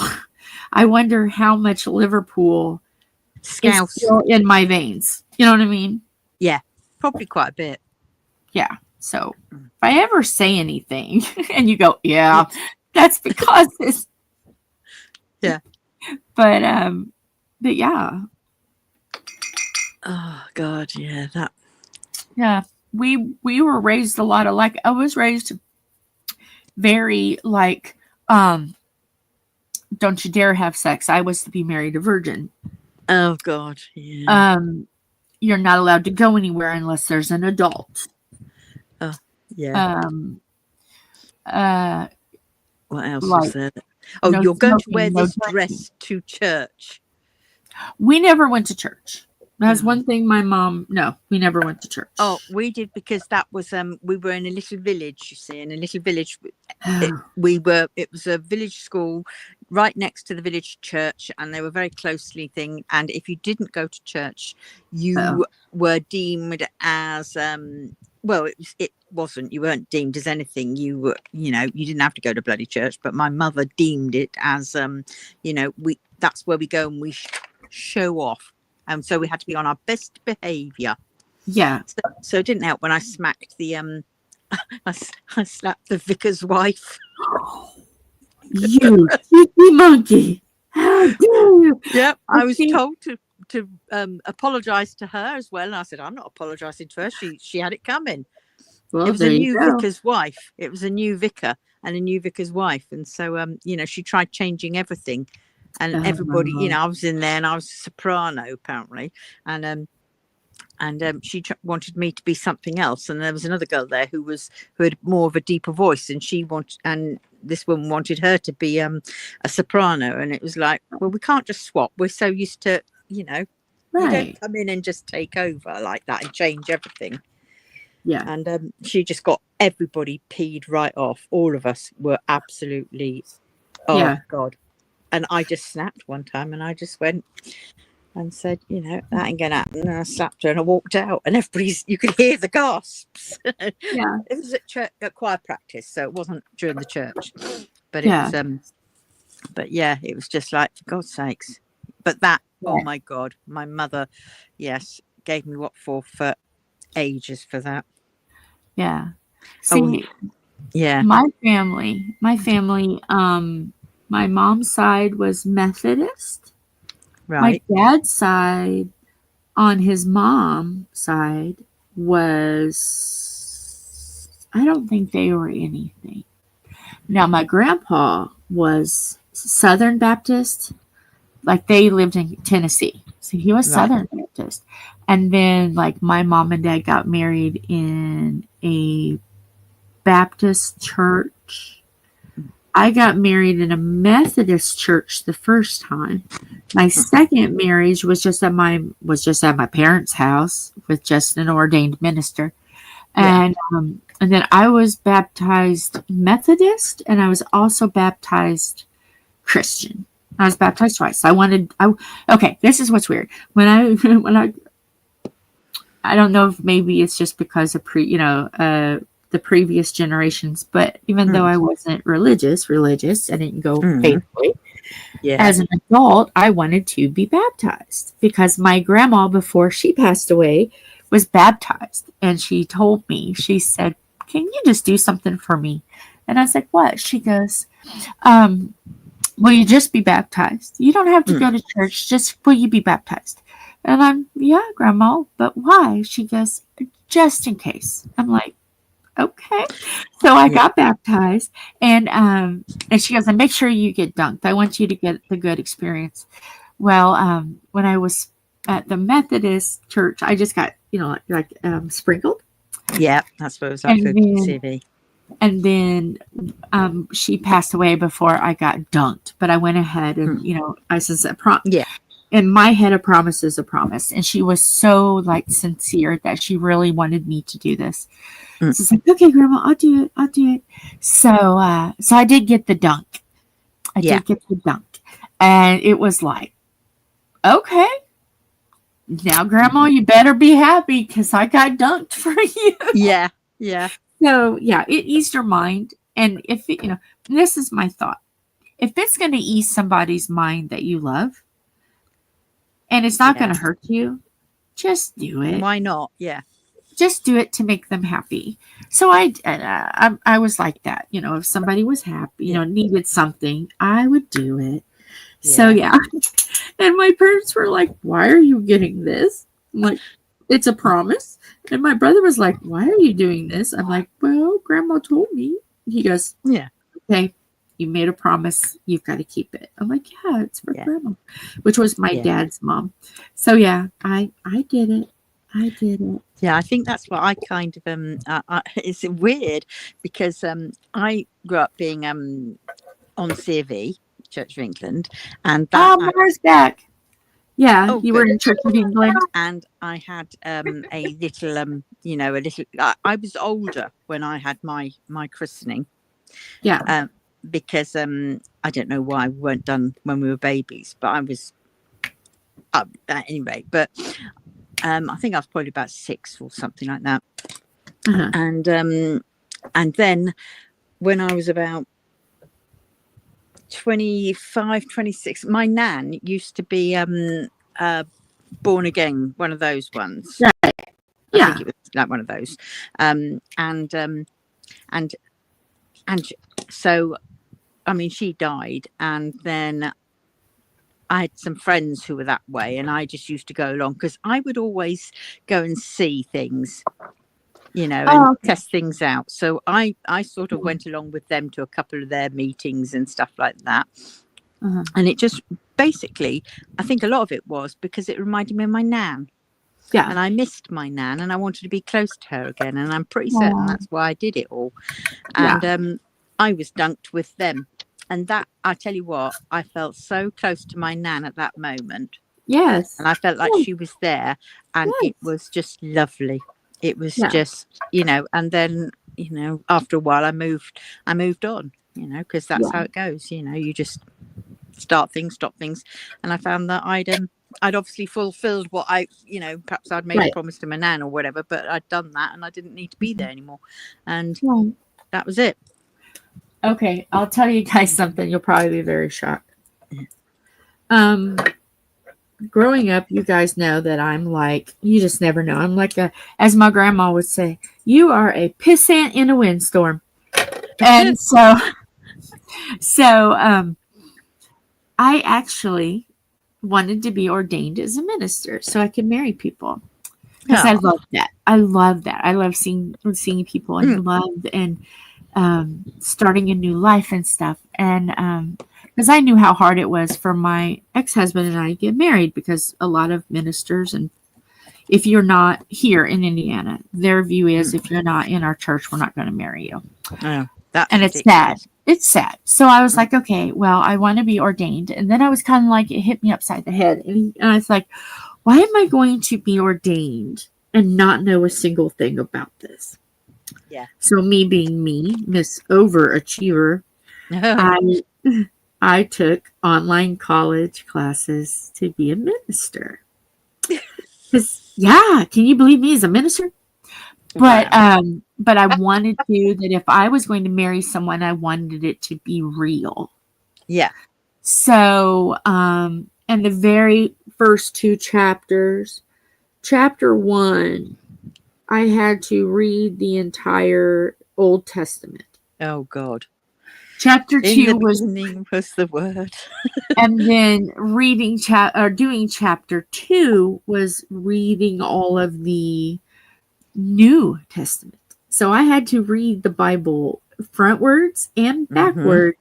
I wonder how much Liverpool Scouse. is still in my veins. You know what I mean? Yeah. Probably quite a bit. Yeah. So if I ever say anything and you go, yeah, that's because it's. Yeah. But yeah. Oh God, yeah, that. Yeah, we were raised a lot of, like, I was raised very like, don't you dare have sex. I was to be married a virgin. Oh God, yeah. You're not allowed to go anywhere unless there's an adult. Oh yeah. What else was there? Oh, No you're going to smoking, wear no this drinking. dress to church. We never went to church. That's No. one thing my mom, no, we never went to church. Oh, we did, because that was we were in a little village, you see, in a little village. It was a village school right next to the village church, and they were very closely thing. And if you didn't go to church, you were deemed as well, it wasn't, you weren't deemed as anything. You were, you didn't have to go to bloody church, but my mother deemed it as that's where we go and we show off. And so we had to be on our best behavior. Yeah. So it didn't help when I smacked the I slapped the vicar's wife. You cheeky monkey! How dare you? Yep, I was told to apologise to her as well, and I said, I'm not apologising to her. She had it coming. Well, it was a new vicar's wife. It was a new vicar and a new vicar's wife, and so she tried changing everything. And everybody, I was in there, and I was a soprano apparently, and she wanted me to be something else. And there was another girl there who had more of a deeper voice, and this woman wanted her to be a soprano. And it was like, well, we can't just swap. We're so used to, you don't come in and just take over like that and change everything. Yeah. And she just got everybody peed right off. All of us were absolutely, God. And I just snapped one time, and I just went and said, that ain't gonna happen. And I slapped her and I walked out, and you could hear the gasps. Yeah. It was at church, at choir practice, so it wasn't during the church. But it was but yeah, it was just like, for God's sakes. But that, oh my God, my mother, yes, gave me what for ages for that. Yeah. See, yeah. My family, my mom's side was Methodist. Right. My dad's side, on his mom's side, was, I don't think they were anything. Now, my grandpa was Southern Baptist, like they lived in Tennessee. So he was Right. Southern Baptist. And then, like, my mom and dad got married in a Baptist church. I got married in a Methodist church the first time. My second marriage was just at my parents' house with just an ordained minister. Yeah. And then I was baptized Methodist, and I was also baptized Christian. I was baptized twice. Okay, this is what's weird. When I don't know if maybe it's just because of the previous generations, but even though I wasn't religious, I didn't go faithfully. Yeah. As an adult, I wanted to be baptized because my grandma, before she passed away, was baptized. And she told me, she said, "Can you just do something for me?" And I was like, "What?" She goes, "Will you just be baptized? You don't have to go to church. Just will you be baptized?" And I'm, "Yeah, Grandma, but why?" She goes, "Just in case." I'm like, "Okay." So I got baptized, and she goes, "And make sure you get dunked. I want you to get the good experience." Well, when I was at the Methodist church, I just got, sprinkled. Yeah, that's what it was like for CV. And then she passed away before I got dunked. But I went ahead and, I said, in my head, a promise is a promise. And she was so sincere that she really wanted me to do this. So it's like, "Okay, Grandma, I'll do it. So I did get the dunk. Did get the dunk. And it was like, okay, now, Grandma, you better be happy because I got dunked for you. Yeah. Yeah. So, it eased her mind. And if, this is my thought. If it's going to ease somebody's mind that you love, and it's not going to hurt you, just do it. Why not? Yeah. Just do it to make them happy. So I was like that. If somebody was happy, needed something, I would do it. So, and my parents were like, "Why are you getting this?" I'm like, "It's a promise." And my brother was like, "Why are you doing this?" I'm like, "Well, Grandma told me." He goes, "Yeah, okay, you made a promise. You've got to keep it." I'm like, "Yeah, it's for Grandma," which was my dad's mom. So, I did it. I did it. Yeah, I think that's what I kind of it's weird because I grew up being on CV, Church of England, and that Mars back. Yeah, you were in Church of England, and I had a little a little. I was older when I had my christening. Yeah. Because I don't know why we weren't done when we were babies, but I was anyway. But I think I was probably about 6 or something like that. And then when I was about 25, 26, my nan used to be born again, one of those ones. Right. I think it was like one of those. And so, I mean, she died, and then I had some friends who were that way, and I just used to go along because I would always go and see things, and test things out. So I sort of went along with them to a couple of their meetings and stuff like that. And it just basically, I think a lot of it was because it reminded me of my nan. Yeah. And I missed my nan, and I wanted to be close to her again. And I'm pretty certain that's why I did it all. And I was dunked with them. And that, I tell you what, I felt so close to my nan at that moment. Yes. And I felt like she was there, and it was just lovely. It was just, and then, after a while I moved on, because that's how it goes. You just start things, stop things. And I found that I'd obviously fulfilled what I, perhaps I'd made a promise to my nan or whatever, but I'd done that and I didn't need to be there anymore. And that was it. Okay, I'll tell you guys something. You'll probably be very shocked. Growing up, you guys know that I'm like, you just never know. I'm like as my grandma would say, you are a pissant in a windstorm. And so I actually wanted to be ordained as a minister so I could marry people. Because I love that. I love seeing people and love and starting a new life and stuff. And because I knew how hard it was for my ex-husband and I to get married, because a lot of ministers, and if you're not here in Indiana, their view is if you're not in our church, we're not going to marry you. Oh, that's And it's sad. ridiculous. It's sad. So I was like, okay, well, I want to be ordained. And then I was kind of like, it hit me upside the head. And I was like, why am I going to be ordained and not know a single thing about this? Yeah. So me being me, Miss Overachiever, I took online college classes to be a minister. Because, yeah, can you believe me as a minister? But Wow. but I wanted to, that if I was going to marry someone, I wanted it to be real. Yeah. So, and the very first 2 chapters, chapter 1, I had to read the entire Old Testament. Oh God. Chapter In 2 the was, beginning was the word. and then doing chapter 2 was reading all of the New Testament. So I had to read the Bible frontwards and backwards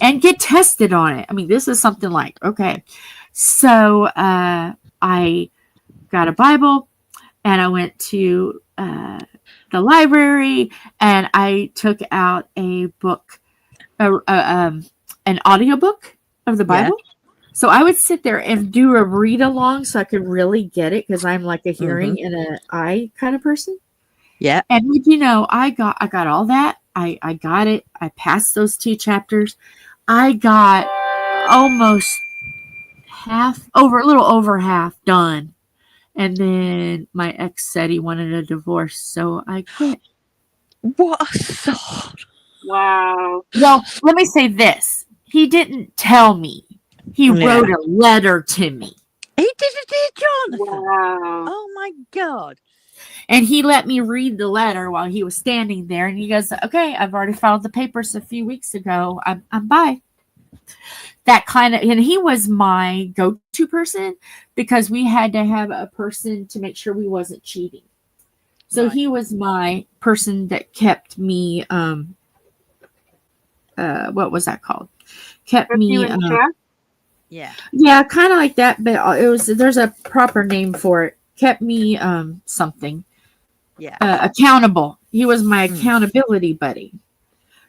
and get tested on it. I mean, this is something like, okay. So I got a Bible and I went to the library and I took out a book, an audiobook of the Bible. Yeah. So I would sit there and do a read along so I could really get it, because I'm like a hearing and an eye kind of person. Yeah. And you know, I got all that. I got it. I passed those 2 chapters. I got almost a little over half done. And then my ex said he wanted a divorce, so I quit. What a sod. Wow. Well, let me say this. He didn't tell me. He wrote a letter to me. He did it, dear Jonathan. Wow. Oh my God. And he let me read the letter while he was standing there. And he goes, okay, I've already filed the papers a few weeks ago. I'm by. That kind of, and he was my go-to person, because we had to have a person to make sure we wasn't cheating. So he was my person that kept me, what was that called? Kept me, yeah, kind of like that, but there's a proper name for it. Kept me, something. Yeah. Accountable. He was my accountability buddy.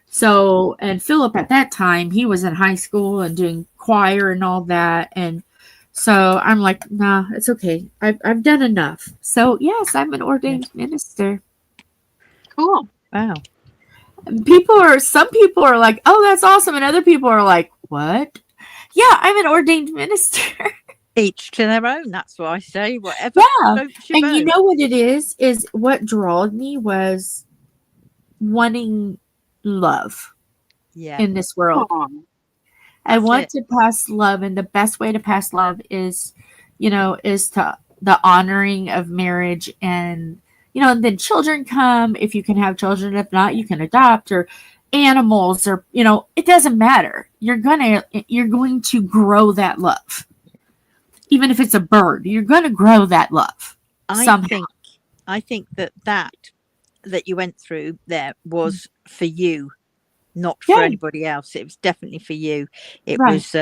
So, and Philip at that time, he was in high school and doing choir and all that. And so I'm like, nah, it's okay. I've done enough. So yes, I'm an ordained minister. Cool. Wow. Some people are like, oh, that's awesome. And other people are like, what? Yeah, I'm an ordained minister. Each to their own. That's what I say. Whatever. Yeah. And you know what it is what drawed me was wanting love in this world. I want to pass love, and the best way to pass love is to the honoring of marriage, and and then children come if you can have children. If not, you can adopt, or animals, or it doesn't matter. You're going to grow that love. Even if it's a bird, you're going to grow that love. I think that you went through there was for you, not for anybody else. It was definitely for you. It was,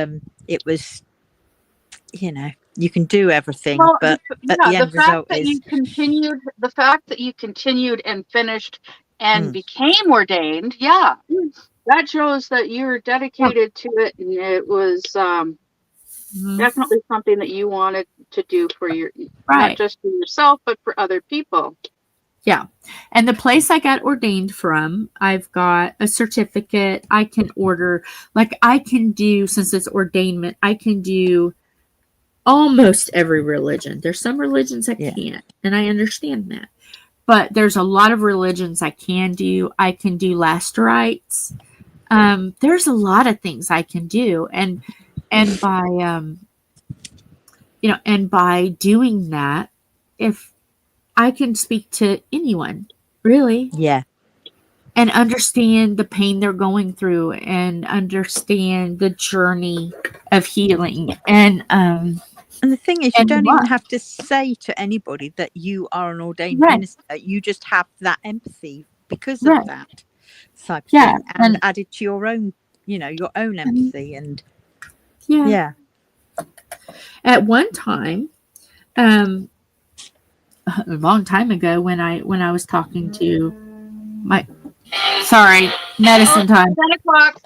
you can do everything, but the end result is the fact that you continued and finished and became ordained. Yeah, that shows that you're dedicated to it, and it was definitely something that you wanted to do for not just for yourself, but for other people. Yeah. And the place I got ordained from, I've got a certificate. I can order, I can do, since it's ordainment, I can do almost every religion. There's some religions I can't, and I understand that. But there's a lot of religions I can do. I can do last rites. There's a lot of things I can do. And by doing that, if I can speak to anyone, really. Yeah. And understand the pain they're going through, and understand the journey of healing. And the thing is, you don't even have to say to anybody that you are an ordained minister. You just have that empathy because of that type of thing, and add it to your own your own empathy. And Yeah. yeah. At one time, a long time ago, when I was talking to my, sorry, medicine time. 10 o'clock,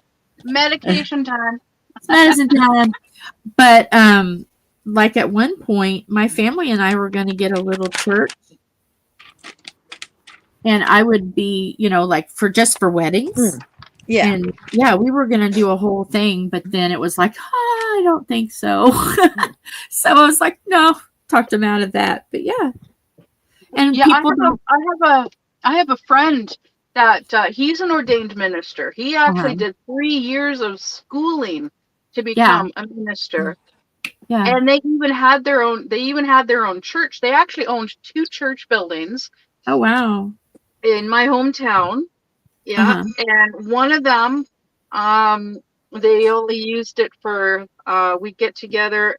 medication time. It's medicine time. But like at one point, my family and I were going to get a little church, and I would be, like for weddings. Yeah. And yeah, we were going to do a whole thing, but then it was like, I don't think so. So I was like, no, talked them out of that. But yeah. And Yeah, people I have a friend that he's an ordained minister. He actually did 3 years of schooling to become a minister. Yeah. And they even had their own church. They actually owned 2 church buildings. Oh wow. In my hometown. Yeah. And one of them, they only used it for we'd get together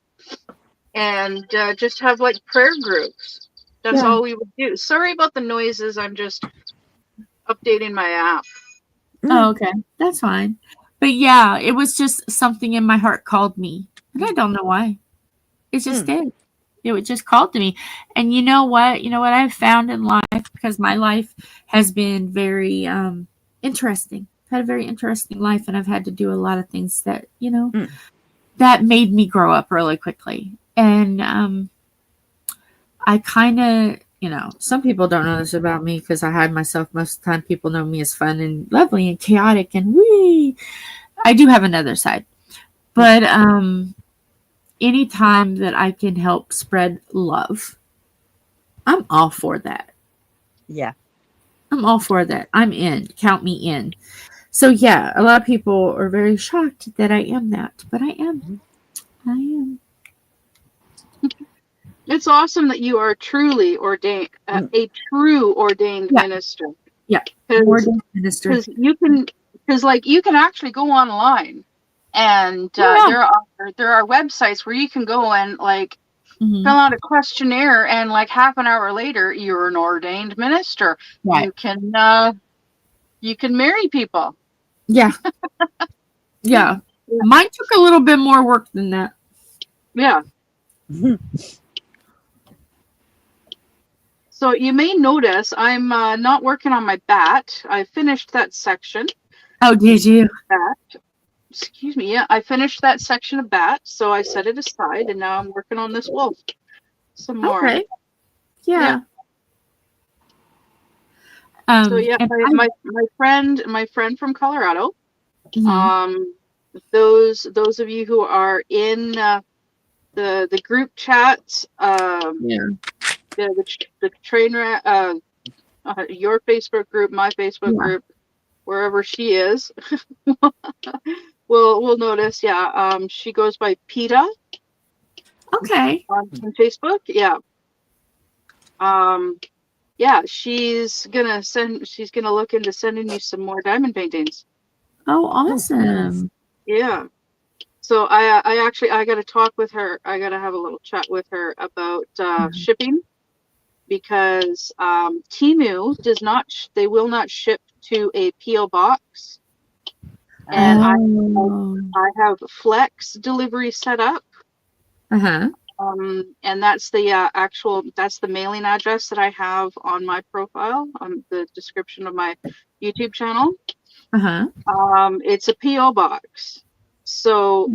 and just have like prayer groups. That's all we would do. Sorry about the noises. I'm just updating my app. Oh, okay. That's fine. But yeah, it was just something in my heart called me. And I don't know why. It just did. It just called to me. And you know what? You know what I've found in life, because my life has been very interesting. I've had a very interesting life, and I've had to do a lot of things that, that made me grow up really quickly. And I kind of, some people don't know this about me because I hide myself most of the time. People know me as fun and lovely and chaotic and wee. I do have another side. But anytime that I can help spread love, I'm all for that. Yeah. I'm all for that. I'm in. Count me in. So yeah, a lot of people are very shocked that I am that, but I am. I am. It's awesome that you are truly ordained, a true ordained minister. Yeah. Ordained minister. Because you can actually go online, and there are websites where you can go and like fill out a questionnaire, and like half an hour later, you're an ordained minister. Right. You can marry people. Yeah. Yeah. Mine took a little bit more work than that. Yeah. So you may notice I'm not working on my bat. I finished that section. Oh, did you? Bat. Excuse me. Yeah, I finished that section of bat, so I set it aside, and now I'm working on this wolf some more. Okay. Yeah. So yeah, my friend from Colorado. Those of you who are in the group chats, the Trainwreck, your Facebook group, my Facebook group, wherever she is, we'll notice. Yeah, she goes by PETA. Okay. On Facebook, yeah. Yeah, she's gonna look into sending me some more diamond paintings. Oh, awesome. Yeah. So I got to talk with her. I got to have a little chat with her about shipping, because Temu does not. They will not ship to a PO box, and I have Flex delivery set up. And that's the mailing address that I have on my profile, on the description of my YouTube channel. It's a PO box, so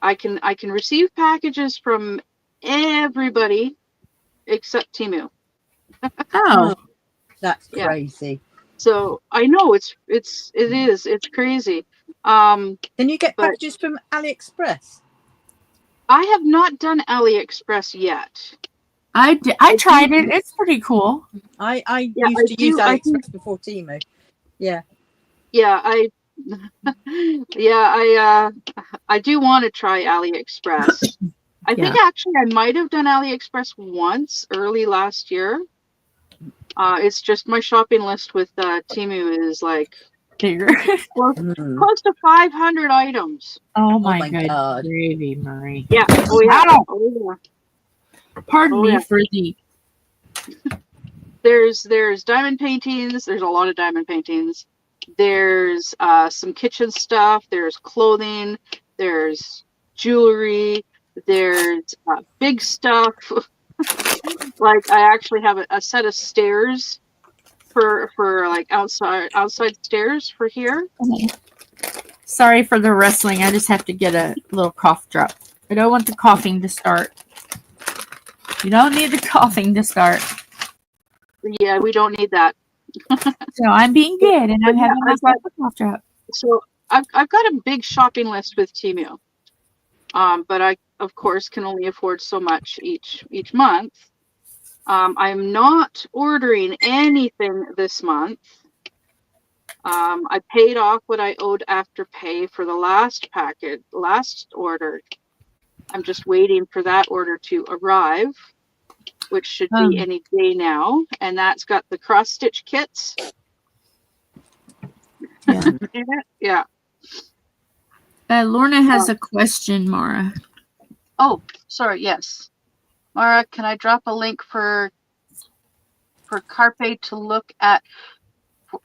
I can receive packages from everybody except Temu. Oh, that's crazy. Yeah. So I know it's crazy. Can you get packages from AliExpress? I have not done AliExpress yet. I tried it. It's pretty cool. I used to use AliExpress before Temu. Yeah. Yeah, I do want to try AliExpress. I think actually I might have done AliExpress once early last year. It's just my shopping list with Temu is like bigger, close to 500 items. Oh my God, Gravy, Marie. Yeah. Oh yeah. Oh, yeah. Pardon me for the. There's diamond paintings. There's a lot of diamond paintings. There's some kitchen stuff. There's clothing. There's jewelry. There's big stuff. Like I actually have a set of stairs for like outside stairs for here. Sorry for the wrestling. I just have to get a little cough drop. I don't want the coughing to start. You don't need the coughing to start. Yeah, we don't need that. So I'm being good, and I'm having myself a cough drop. So I've got a big shopping list with Temu, but I of course can only afford so much each month. I'm not ordering anything this month. I paid off what I owed after pay for the last order. I'm just waiting for that order to arrive, which should be any day now. And that's got the cross stitch kits. Yeah. Yeah. Lorna has a question, Mara. Oh, sorry. Yes. Mara, can I drop a link for Carpe to look at?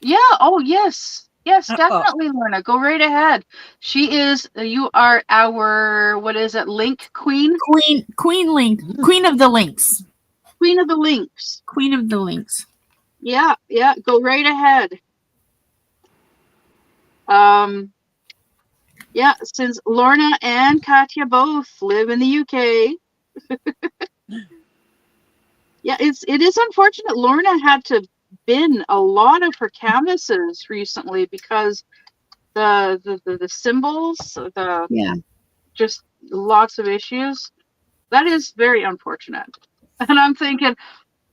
Yeah. Oh, yes. Yes, definitely, Lorna. Go right ahead. She is. You are our, what is it? Link queen. Queen link. Queen of the links. Queen of the links. Queen of the links. Yeah. Yeah. Go right ahead. Yeah. Since Lorna and Katya both live in the UK. Yeah, it is unfortunate. Lorna had to bin a lot of her canvases recently because the symbols, just lots of issues. That is very unfortunate. And I'm thinking,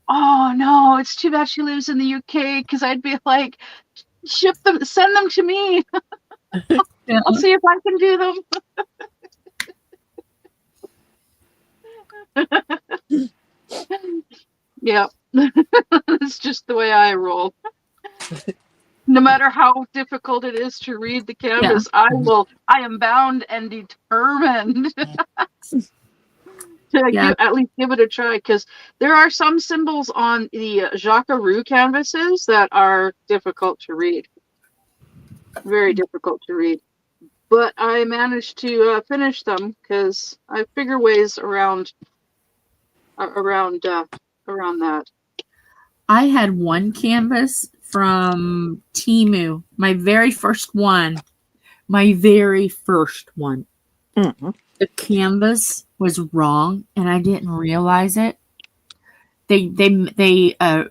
oh no, it's too bad she lives in the UK, because I'd be like, ship them, send them to me. Yeah. I'll see if I can do them. Yeah. It's just the way I roll. No matter how difficult it is to read the canvas, I am bound and determined to at least give it a try, because there are some symbols on the Jacquaroo canvases that are difficult to read. Very difficult to read. But I managed to finish them because I figure ways around that. I had one canvas from Temu, my very first one. Mm-hmm. The canvas was wrong, and I didn't realize it. They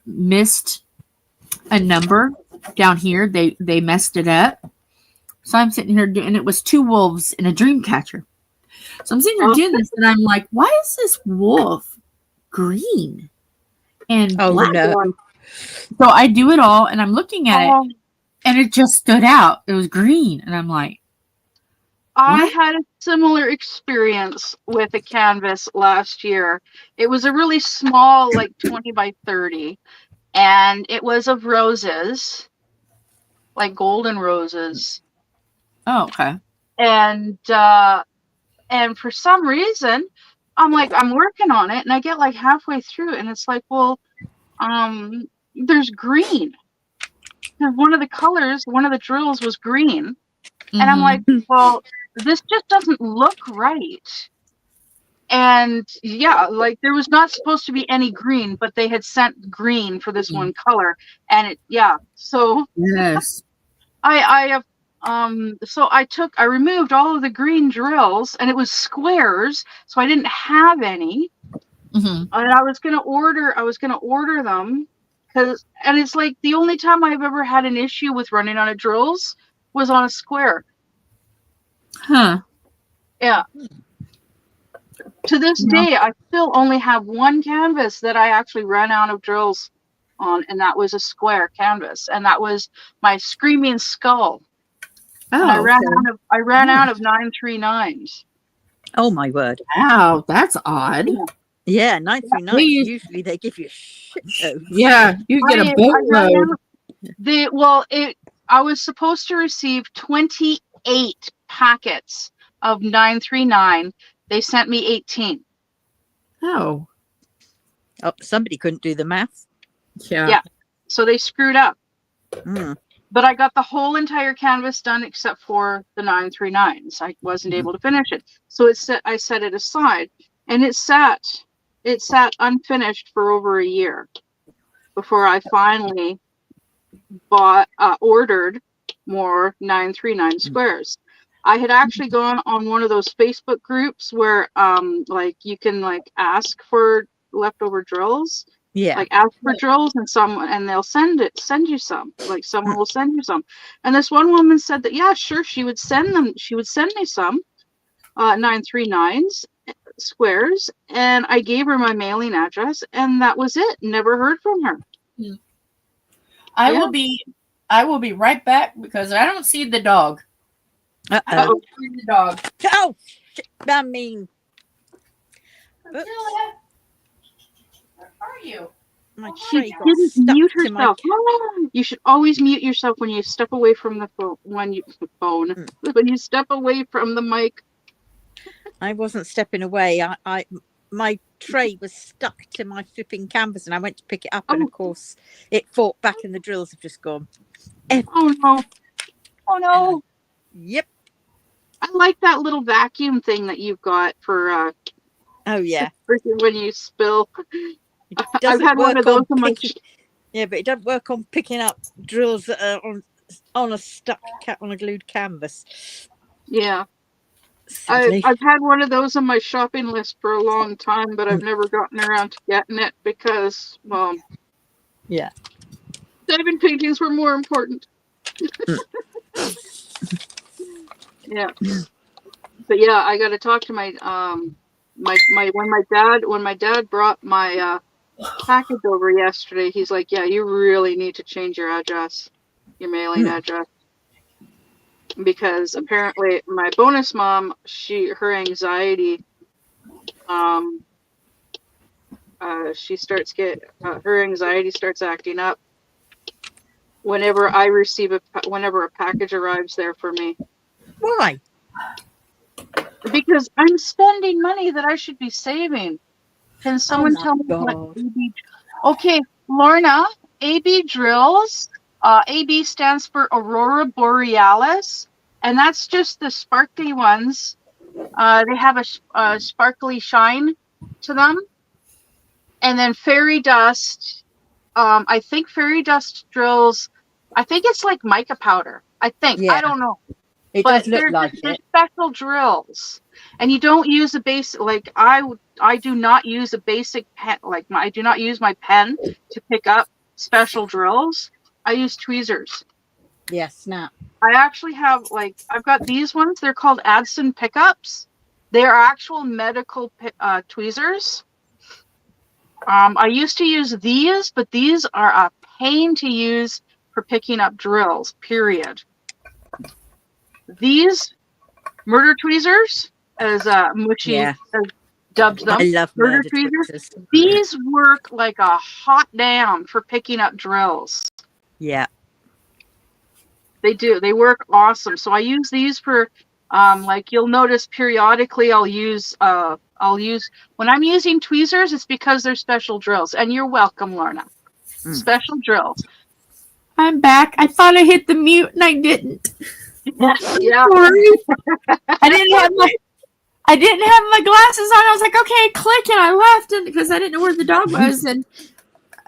missed a number down here. They messed it up. So I'm sitting here doing, and it was 2 wolves and a dream catcher. So I'm sitting here doing this, and I'm like, why is this wolf green and black? No. So I do it all, and I'm looking at it, and it just stood out. It was green, and I'm like, I had a similar experience with a canvas last year. It was a really small, like 20 by 30, and it was of roses, like golden roses. oh, okay. And for some reason, I'm like, I'm working on it, and I get like halfway through, and it's like, well, there's green. One of the colors, one of the drills was green. Mm-hmm. And I'm like, well, this just doesn't look right. And yeah, like there was not supposed to be any green, but they had sent green for this one color. And so yes. So I removed all of the green drills, and it was squares, so I didn't have any. Mm-hmm. And I was gonna order them, and it's like the only time I've ever had an issue with running out of drills was on a square. Huh. Yeah. To this day, I still only have one canvas that I actually ran out of drills on, and that was a square canvas, and that was my Screaming Skull. Oh, and I ran out of 939s. Oh my word! Wow, that's odd. Yeah, 939. Usually they give you a shit load. Yeah, you get a boatload. I was supposed to receive 28 packets of 939. They sent me 18. Oh, somebody couldn't do the math. Yeah. So they screwed up. Mm. but I got the whole entire canvas done except for the 939s. I wasn't able to finish it. So I set it aside, and it sat unfinished for over a year before I finally ordered more 939 squares. I had actually gone on one of those Facebook groups where like you can like ask for leftover drills. Yeah. Like ask for drills and they'll send you some. Like someone will send you some. And this one woman said that yeah, sure, she would send me some 939s squares, and I gave her my mailing address, and that was it. Never heard from her. I will be right back because I don't see the dog. I don't see the dog. Oh, I mean, Where are you? my She tray got didn't stuck mute to my. herself. You should always mute yourself when you step away from the phone. When you step away from the mic. I wasn't stepping away. My tray was stuck to my flipping canvas, and I went to pick it up, and of course, it fought back, and the drills have just gone. Oh no! Oh no! Yep. I like that little vacuum thing that you've got for. Oh yeah. When you spill. I've Doesn't had one work of those on in my. Yeah, but it doesn't work on picking up drills that are on a stuck on a glued canvas. Yeah. Sadly. I've had one of those on my shopping list for a long time, but I've never gotten around to getting it because, well, yeah, diamond paintings were more important. Yeah, but yeah, I got to talk to my when my dad brought my package over yesterday. He's like, "Yeah, you really need to change your address, your mailing address." Because apparently my bonus mom, her anxiety, her anxiety starts acting up whenever whenever a package arrives there for me. Why? Because I'm spending money that I should be saving. Can someone tell me what AB? Okay, Lorna, AB drills. AB stands for Aurora Borealis, and that's just the sparkly ones. They have a sparkly shine to them. And then fairy dust. I think fairy dust drills. I think it's like mica powder. I think. Yeah. I don't know. It does look like it. They're special drills, and you don't use a basic. Like I do not use a basic pen. I do not use my pen to pick up special drills. I use tweezers. Yeah, snap. I actually have I've got these ones. They're called Adson pickups. They are actual medical tweezers. I used to use these, but these are a pain to use for picking up drills. Period. These murder tweezers, as Mushy has dubbed them, I love murder tweezers. These work like a hot damn for picking up drills. Yeah, they do. They work awesome. So I use these for, you'll notice periodically I'll use when I'm using tweezers. It's because they're special drills. And you're welcome, Lorna. Special drills. I'm back. I thought I hit the mute and I didn't. Yeah. Sorry. I didn't have my glasses on. I was like, okay, click, and I left because I didn't know where the dog was, and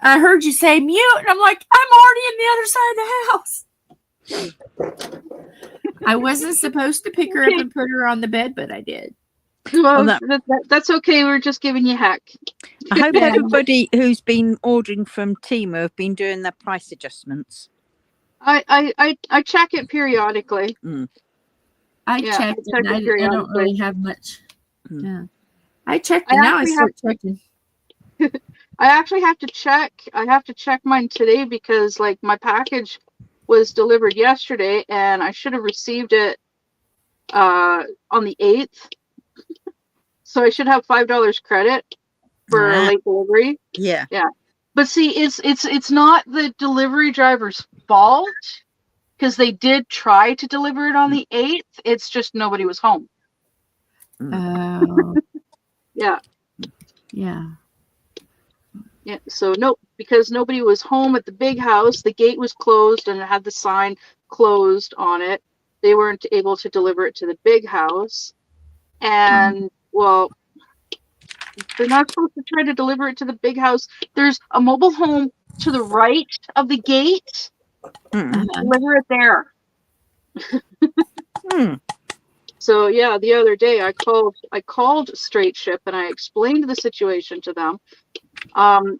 I heard you say mute, and I'm like, I'm already in the other side of the house. I wasn't supposed to pick her up and put her on the bed, but I did. Well, that's okay. We're just giving you heck. I hope everybody who's been ordering from Temu have been doing their price adjustments. I check it periodically. I checked it, and I don't really have much. Yeah, I checked and now I start checking. I actually have to check. I have to check mine today because my package was delivered yesterday and I should have received it on the 8th. So I should have $5 credit for late delivery. Yeah. Yeah. But see, it's not the delivery driver's fault because they did try to deliver it on the 8th. It's just nobody was home. Oh. Yeah. Yeah. Yeah. So nope. because nobody was home at the big house. The gate was closed and it had the sign closed on it. They weren't able to deliver it to the big house. And, well, they're not supposed to try to deliver it to the big house. There's a mobile home to the right of the gate. Deliver it there. So yeah, the other day I called Straight Ship and I explained the situation to them,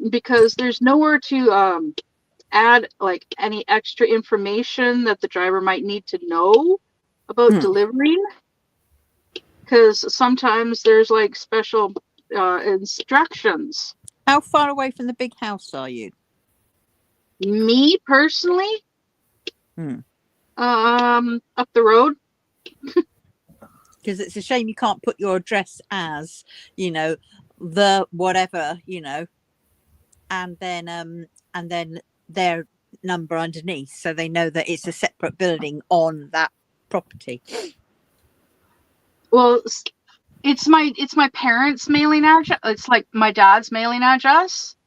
because there's nowhere to add like any extra information that the driver might need to know about delivering, because sometimes there's like special instructions. How far away from the big house are you? Me personally, up the road. Because it's a shame you can't put your address as, you know, the whatever, you know, and then their number underneath, so they know that it's a separate building on that property. Well, it's my parents' mailing address. It's like my dad's mailing address.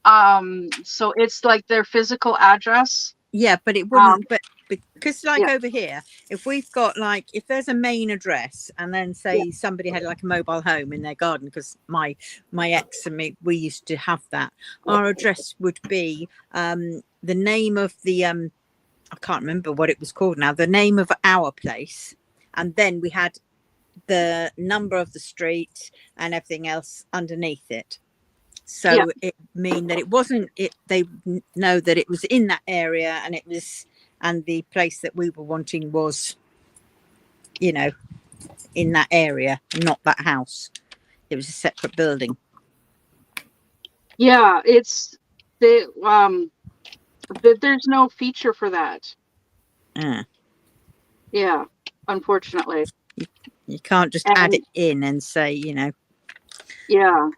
So it's like their physical address. Yeah, but it wouldn't. But because like over here, if we've got like, if there's a main address, and then say somebody had like a mobile home in their garden, because my ex and me, we used to have that. Our address would be the name of the I can't remember what it was called now. The name of our place, and then we had the number of the street and everything else underneath it. So it mean that it wasn't it. They know that it was in that area, and it was, and the place that we were wanting was, you know, in that area, not that house. It was a separate building. Yeah, it's there's no feature for that. Yeah, unfortunately. You can't just add it in and say, you know. Yeah.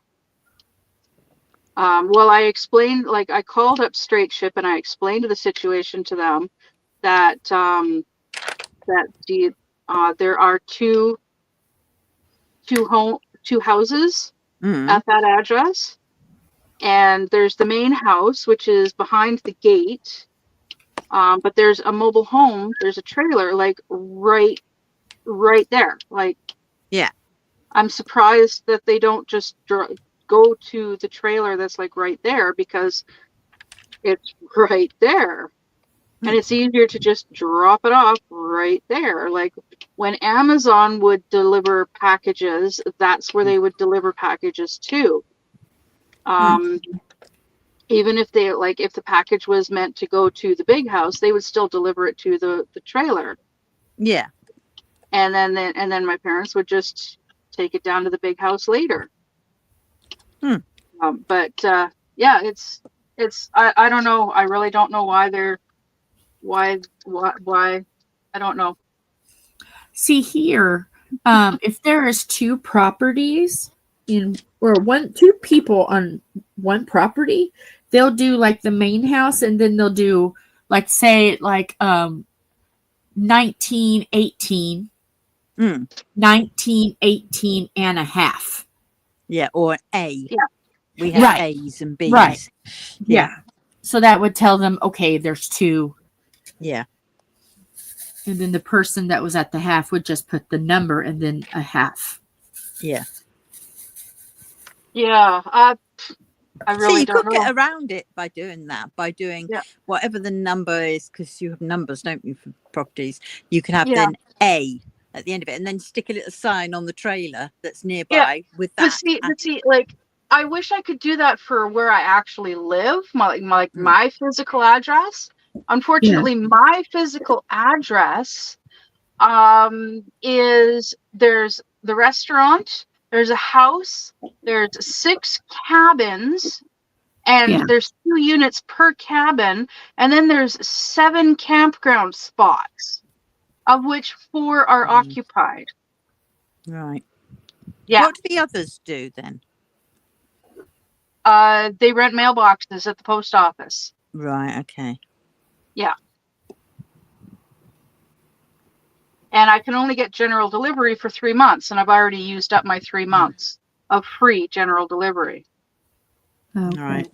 Well, I explained, like I called up Straight Ship and I explained the situation to them, that there are two houses at that address, and there's the main house, which is behind the gate, but there's a mobile home, there's a trailer like right there. Like, yeah, I'm surprised that they don't just go to the trailer that's like right there, because it's right there. And it's easier to just drop it off right there. Like when Amazon would deliver packages, that's where they would deliver packages too. Even if they, like, if the package was meant to go to the big house, they would still deliver it to the trailer. Yeah. And then my parents would just take it down to the big house later. But yeah, it's I don't know. I really don't know why why I don't know. See here, if there is two properties two people on one property, they'll do like the main house, and then they'll do like, say, like 1918 1918 and a half. Yeah, or A. Yeah. We have A's and B's. Right. Yeah. So that would tell them, okay, there's two. Yeah. And then the person that was at the half would just put the number and then a half. Yeah. Yeah. I really you don't could know. get around it by doing that, by doing whatever the number is, because you have numbers, don't you, for properties. You can have then A at the end of it, and then stick a little sign on the trailer that's nearby with that. But see, like, I wish I could do that for where I actually live, my physical address. Unfortunately, my physical address is, there's the restaurant, there's a house, there's 6 cabins, and there's 2 units per cabin, and then there's 7 campground spots, of which 4 are occupied. Right. Yeah. What do the others do then? They rent mailboxes at the post office. Right. Okay. Yeah. And I can only get general delivery for 3 months, and I've already used up my 3 months of free general delivery. Okay. All right.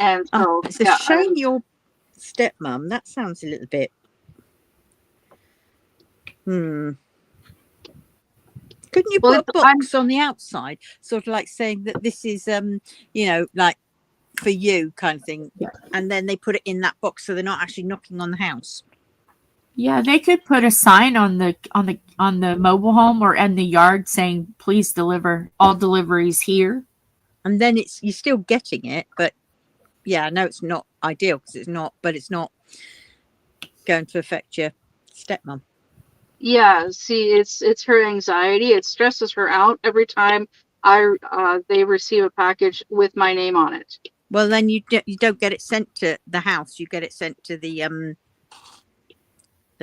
And so, It's a shame your stepmom. That sounds a little bit. Couldn't you put a box on the outside, sort of like saying that this is, like for you kind of thing, and then they put it in that box so they're not actually knocking on the house? Yeah, they could put a sign on the mobile home or in the yard saying, "Please deliver all deliveries here." And then you're still getting it, but yeah, I know it's not ideal because it's not going to affect your stepmom. Yeah, see, it's her anxiety. It stresses her out every time they receive a package with my name on it. Well, then you don't get it sent to the house. You get it sent to the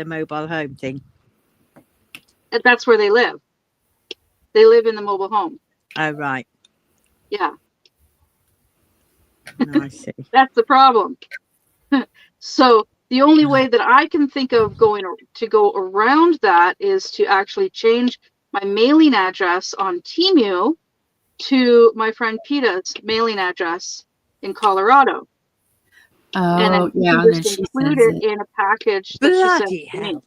mobile home thing. And that's where they live. They live in the mobile home. Oh, right. Yeah. No, I see. That's the problem. So the only way that I can think of go around that is to actually change my mailing address on Temu to my friend Peta's mailing address in Colorado. And then just include it in a package that she sent to me.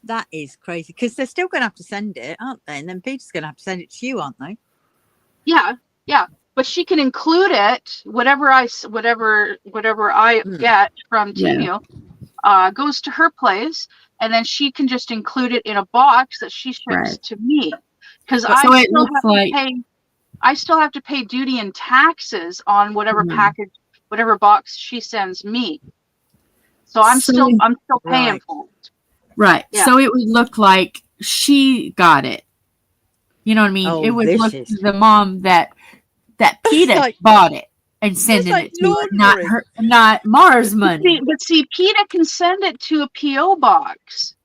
That is crazy, because they're still going to have to send it, aren't they? And then Peter's going to have to send it to you, aren't they? Yeah. But she can include it, whatever I get from Temu, goes to her place, and then she can just include it in a box that she ships to me. Because I still have to pay duty and taxes on whatever package, whatever box she sends me. So I'm still paying for it. Right. Yeah. So it would look like she got it. You know what I mean? It would look to the mom that PETA bought it and sending it to her, not Mara's money. But PETA can send it to a PO box.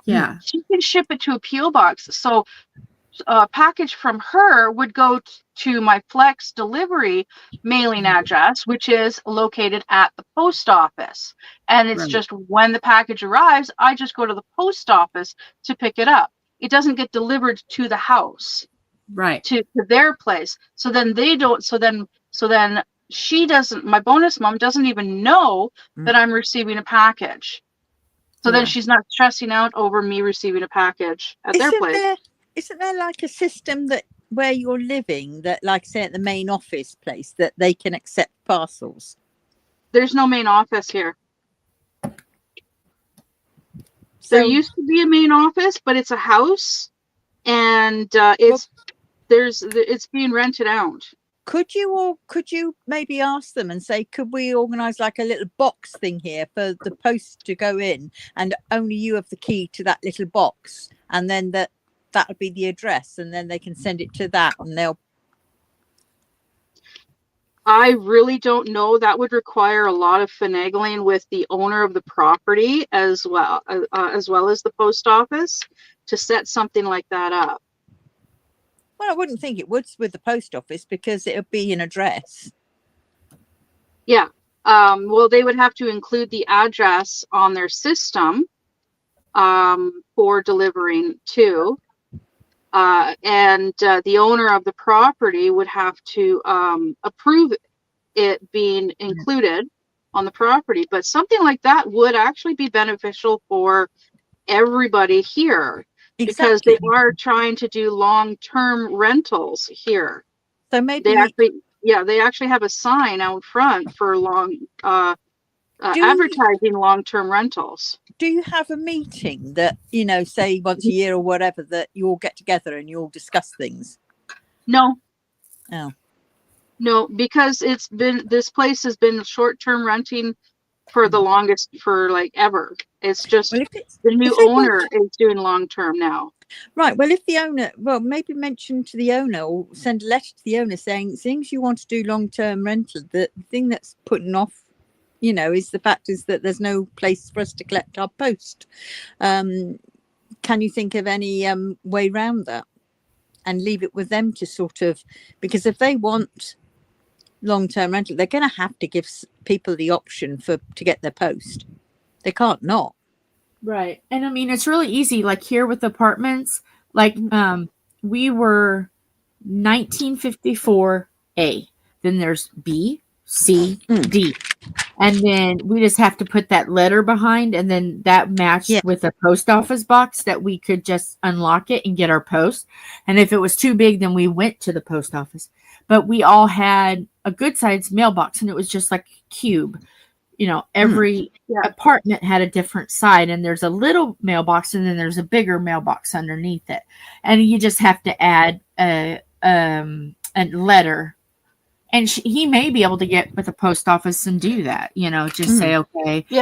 Yeah, she can ship it to a PO box. So a package from her would go to my Flex delivery mailing address, which is located at the post office. And it's just when the package arrives, I just go to the post office to pick it up. It doesn't get delivered to the house. Right. To their place. So then she doesn't, my bonus mom doesn't even know that I'm receiving a package. So then she's not stressing out over me receiving a package at their place. Isn't there like a system that where you're living, that like say at the main office place, that they can accept parcels? There's no main office here. There used to be a main office, but it's a house, and it's being rented out. Could you maybe ask them and say, could we organise like a little box thing here for the post to go in, and only you have the key to that little box, and then that would be the address, and then they can send it to that, and they'll. I really don't know. That would require a lot of finagling with the owner of the property as well as the post office to set something like that up. Well, I wouldn't think it would with the post office, because it would be an address. Yeah. Well, they would have to include the address on their system for delivering to. And the owner of the property would have to approve it being included on the property. But something like that would actually be beneficial for everybody here. Because they are trying to do long-term rentals here. So maybe they actually have a sign out front for advertising long-term rentals. Do you have a meeting that, say once a year or whatever, that you all get together and you all discuss things? No. Oh. No, because this place has been short-term renting for the longest, for like ever. It's just the new owner is doing long-term now. Right. Well, if the owner, maybe mention to the owner or send a letter to the owner saying, things you want to do long-term rental, the thing that's putting off, is the fact is that there's no place for us to collect our post. Can you think of any way around that, and leave it with them to sort of, because if they want long-term rental, they're going to have to give people the option to get their post. They can't not. Right. And I mean, it's really easy, like here with apartments, like we were 1954A, then there's B, C, D. And then we just have to put that letter behind, and then that matched with a post office box that we could just unlock it and get our post. And if it was too big, then we went to the post office. But we all had a good sized mailbox, and it was just like a cube. You know, every apartment had a different side, and there's a little mailbox, and then there's a bigger mailbox underneath it. And you just have to add a letter. And he may be able to get with the post office and do that, you know, just say, okay, if he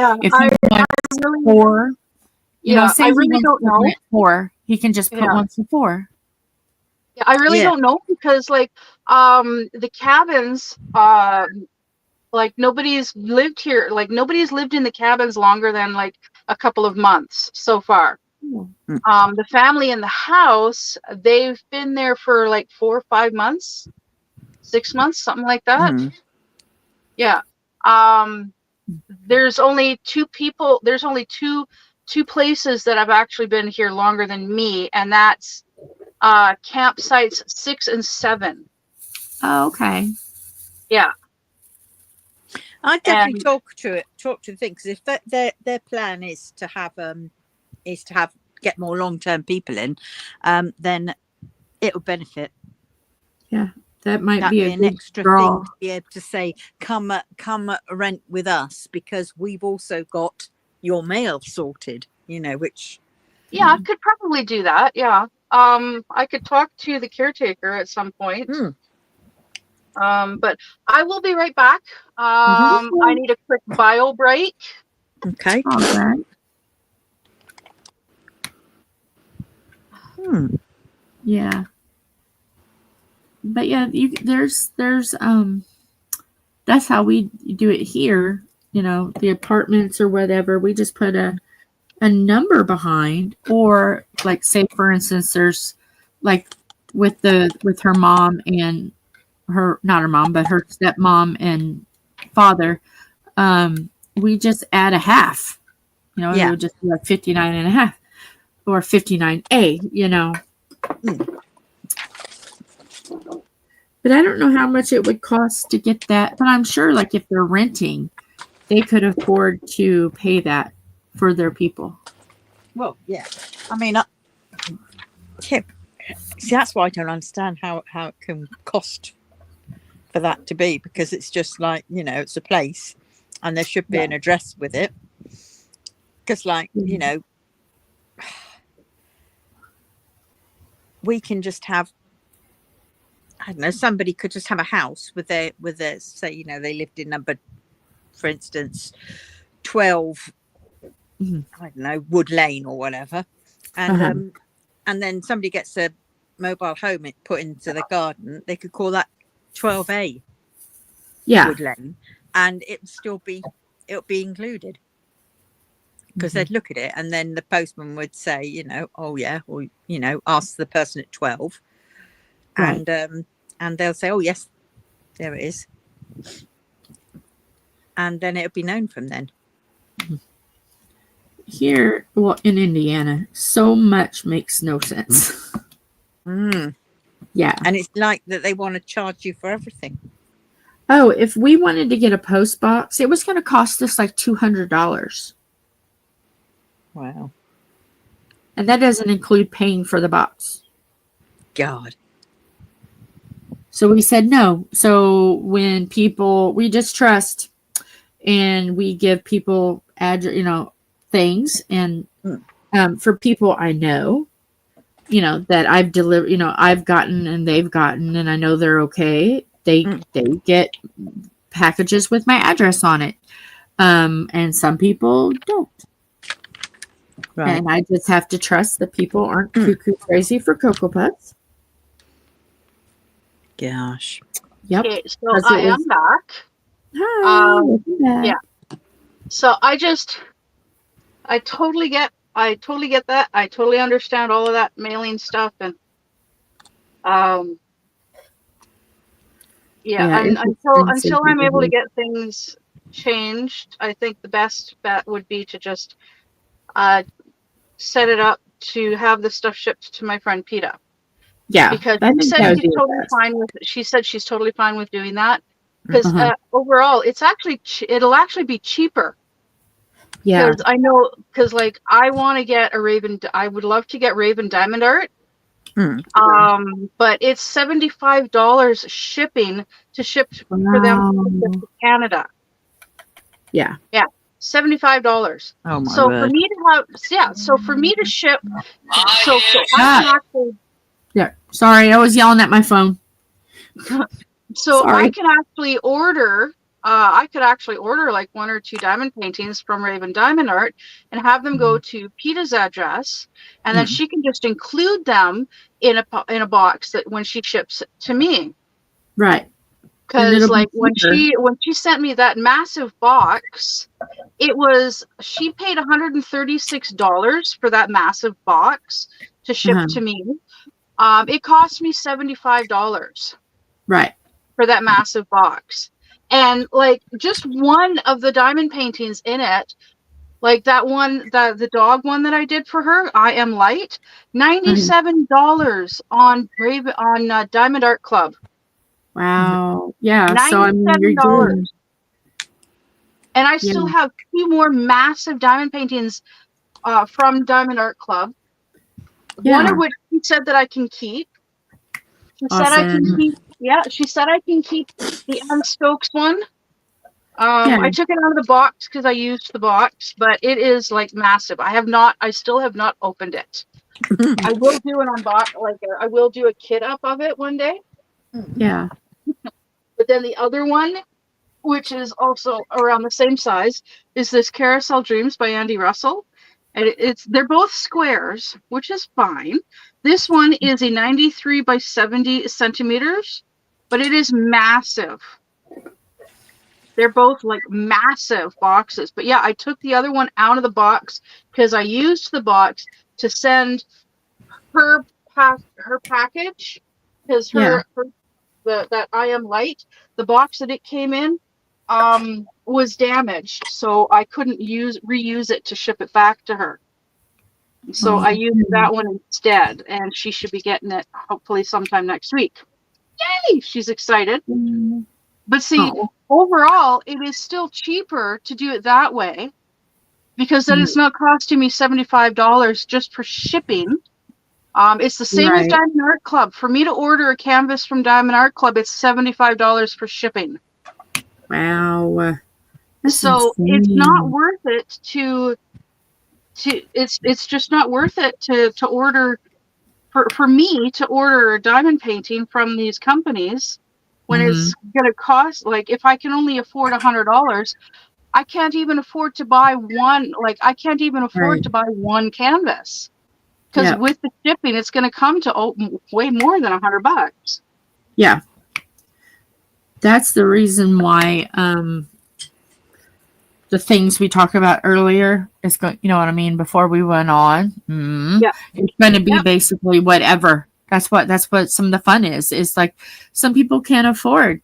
wants really, 4, you know, say I he really don't know. 4, he can just put 1 for 4. Yeah, I really don't know, because like the cabins, like nobody's lived here, like nobody's lived in the cabins longer than like a couple of months so far. The family in the house, they've been there for like 4 or 5 months. 6 months, something like that. Yeah. There's only 2 people. There's only two places that have actually been here longer than me, and that's campsites 6 and 7. Oh, okay. Yeah. I definitely talk to the thing, because if their plan is to have get more long-term people in, then it will benefit. Yeah. That'd be an extra thing to be able to say, come rent with us, because we've also got your mail sorted, you know, which. Yeah, I could probably do that. Yeah. I could talk to the caretaker at some point. But I will be right back. I need a quick bio break. Okay. All right. Yeah. But yeah, there's that's how we do it here, you know, the apartments or whatever. We just put a number behind, or like, say for instance, there's like with her mom and not her mom, but her stepmom and father, we just add a half, you know, it would just be like 59 and a half or 59A, you know. But I don't know how much it would cost to get that. But I'm sure, like, if they're renting, they could afford to pay that for their people. Well, yeah. I mean, see, that's why I don't understand how it can cost for that to be, because it's just like, you know, it's a place, and there should be an address with it. Because, like, you know, we can just have, I don't know, somebody could just have a house with their say, you know, they lived in number, for instance, 12, I don't know, Wood Lane or whatever, and then somebody gets a mobile home put into the garden. They could call that 12A, Wood Lane, and it'll be included, because they'd look at it, and then the postman would say, you know, oh yeah, or, you know, ask the person at 12. Right. And they'll say, oh yes, there it is, and then it'll be known from then. Here, well, in Indiana, so much makes no sense. Yeah, and it's like that they want to charge you for everything. Oh, if we wanted to get a post box, it was going to cost us like $200. Wow. And that doesn't include paying for the box. God. So we said no. So when we just trust, and we give people things, and for people I know, you know, that I've delivered, you know, I've gotten and they've gotten, and I know they're okay. They get packages with my address on it. And some people don't. Right. And I just have to trust that people aren't cuckoo crazy for Cocoa Puffs. Gosh. Yep. Okay, so I am back. Hi. Yeah. So I totally get that. I totally understand all of that mailing stuff, and and until I'm able to get things changed, I think the best bet would be to just set it up to have the stuff shipped to my friend PETA. Yeah, because she said she's totally fine with doing that. because Uh-huh. overall it's actually it'll actually be cheaper. Yeah. Because I know, because like I want to get a Raven. I would love to get Raven Diamond Art. Mm. But it's $75 shipping to ship for them to ship Wow. to Canada. Yeah. Yeah, $75. Oh my So for word. me to have, yeah, so for me to ship, so I Ah, can actually, there. Sorry, I was yelling at my phone. so I Sorry. can actually order. I could actually order like 1 or 2 diamond paintings from Raven Diamond Art and have them go to Peta's address, and then Mm. she can just include them in a box that when she ships it to me. Right. And Because it'll be like when cheaper. she sent me that massive box, she paid $136 for that massive box to ship Uh-huh. to me. It cost me $75 Right. for that massive box. And like just one of the diamond paintings in it, like that one, the dog one that I did for her, I Am Light, $97 on Diamond Art Club. Wow. Yeah. So I mean, you're $97. doing. And I Yeah. still have 2 more massive diamond paintings from Diamond Art Club. One Yeah. of which she said that I can keep. She said I can Awesome. keep. Yeah, she said I can keep the Anne Stokes one. Yeah. I took it out of the box because I used the box, but it is like massive. I still have not opened it. I will do an unbox, I will do a kit up of it one day. Yeah. But then the other one, which is also around the same size, is this Carousel Dreams by Andy Russell. And they're both squares, which is fine. This one is a 93 by 70 centimeters, but it is massive. They're both like massive boxes. But yeah, I took the other one out of the box because I used the box to send her package, because Yeah. that I Am Light, the box that it came in, was damaged, so I couldn't reuse it to ship it back to her. So I Oh. used that one instead, and she should be getting it hopefully sometime next week. Yay! She's excited. But see, Oh. overall, it is still cheaper to do it that way, because then it's not costing me $75 just for shipping. It's the same as Right. Diamond Art Club. For me to order a canvas from Diamond Art Club, it's $75 for shipping. Wow. That's So it's not insane. worth it it's just not worth it to order, for me to order a diamond painting from these companies when Mm-hmm. it's gonna cost, like, if I can only afford $100, I can't even afford to buy one, like I can't even afford Right. to buy one canvas, because Yeah. with the shipping it's gonna come to way more than $100. Yeah. That's the reason why the things we talked about earlier is going, you know what I mean, before we went on. Yeah. It's going to be Yeah. basically whatever. That's what some of the fun is like some people can't afford,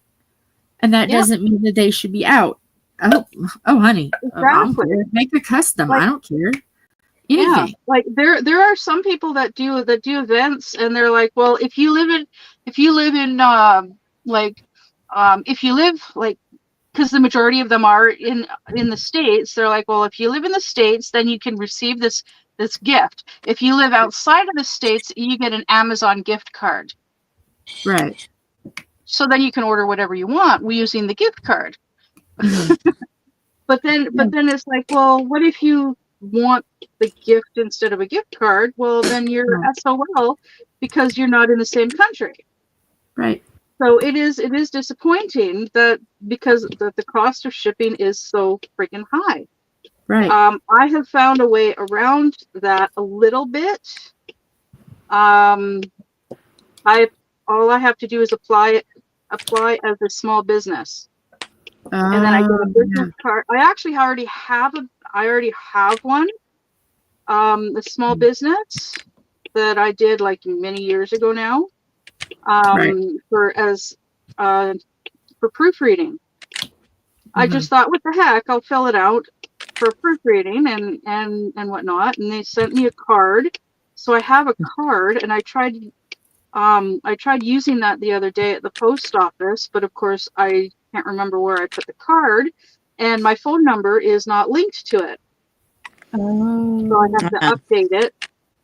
and that Yeah. doesn't mean that they should be out. Oh, honey, I don't Exactly. care. Make a custom. Like, I don't care. yeah, Anything. like there are some people that do events, and they're like, well, if you live in if you live like, because the majority of them are in the States, they're like, well, if you live in the States, then you can receive this gift. If you live outside of the States, you get an Amazon gift card. Right. So then you can order whatever you want using the gift card. Mhm. But then it's like, well, what if you want the gift instead of a gift card? Well, then you're Right. SOL, because you're not in the same country. Right. So it is disappointing that, because the cost of shipping is so freaking high. Right. I have found a way around that a little bit. All I have to do is apply as a small business, and then I get a business card. I actually already have one. A small business that I did like many years ago now. Right. For proofreading. I just thought, what the heck, I'll fill it out for proofreading and whatnot. And they sent me a card. So I have a card, and I tried using that the other day at the post office, but of course I can't remember where I put the card, and my phone number is not linked to it. Oh. So I have to update it.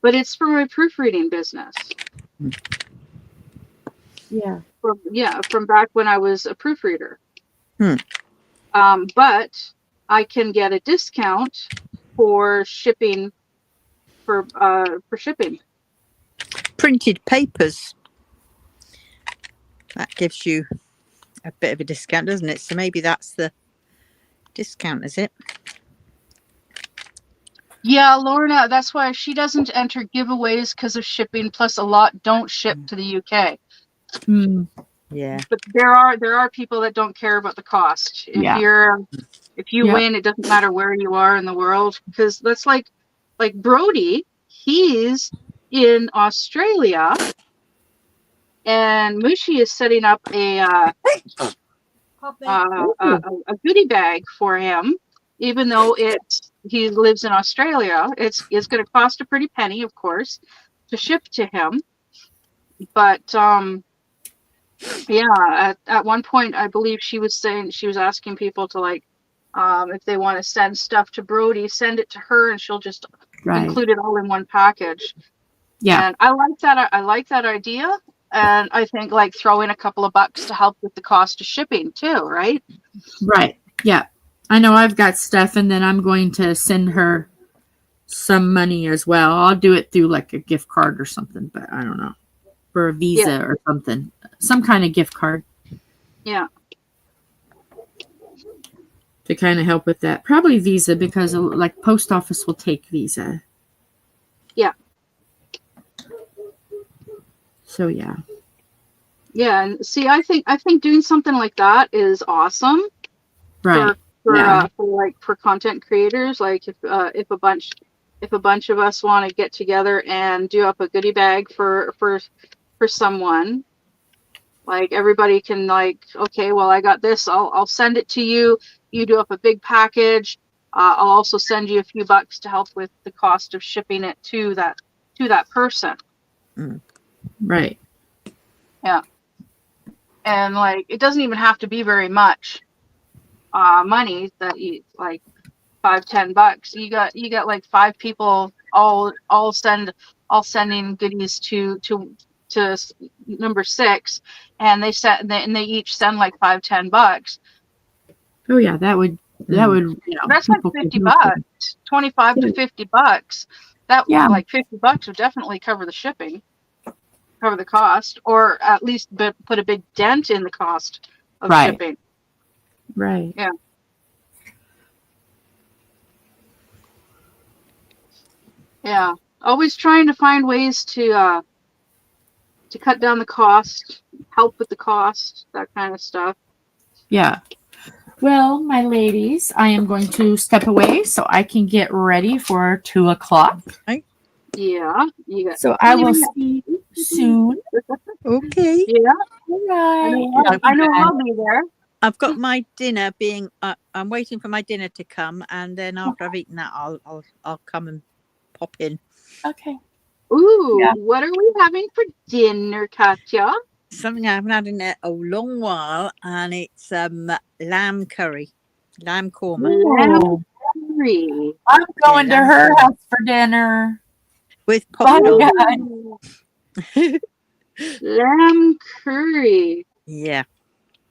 But it's for my proofreading business. Yeah. From back when I was a proofreader. But I can get a discount for shipping for shipping. Printed papers. That gives you a bit of a discount, doesn't it? So maybe that's the discount, is it? Yeah, Lorna, that's why she doesn't enter giveaways because of shipping. Plus, a lot don't ship to the UK. Yeah. But there are people that don't care about the cost. If you win, it doesn't matter where you are in the world, because that's like Brody. He's in Australia, and Mushi is setting up a goodie bag for him. Even though he lives in Australia, it's going to cost a pretty penny, of course, to ship to him. But at one point, I believe she was asking people to, like, if they want to send stuff to Brody, send it to her, and she'll just include it all in one package. Yeah, and I like that idea, and I think, like, throw in a couple of bucks to help with the cost of shipping too, right? Right. Yeah. I know I've got stuff, and then I'm going to send her some money as well. I'll do it through, like, a gift card or something, but I don't know, for a Visa or something, some kind of gift card. Yeah. To kind of help with that. Probably Visa, because, like, post office will take Visa. Yeah. So yeah. Yeah, and see, I think doing something like that is awesome. Right. For content creators, like if a bunch of us want to get together and do up a goodie bag for someone, like, everybody can, like, okay, well, I got this, I'll send it to you. You do up a big package. I'll also send you a few bucks to help with the cost of shipping it to that person. Right. Yeah. And, like, it doesn't even have to be very much money, that you, like, $5-10. You got like 5 people all sending goodies to number 6, and they each send like $5-10. Oh yeah, that would that's like $50, $25 to $50. That like $50 would definitely cover the shipping, cover the cost, or at least put a big dent in the cost of shipping. Right. Yeah. Yeah. Always trying to find ways to cut down the cost, help with the cost, that kind of stuff. Yeah. Well, my ladies, I am going to step away so I can get ready for 2:00. Yeah. So I will see you soon. Okay. Yeah. All right. I know I'll be there. I've got my dinner being. I'm waiting for my dinner to come, and then after I've eaten that, I'll come and pop in. Okay. Ooh, what are we having for dinner, Katya? Something I haven't had in a long while, and it's lamb curry, lamb korma. Lamb curry. I'm going to her house for dinner with popcorn. Lamb curry. Yeah.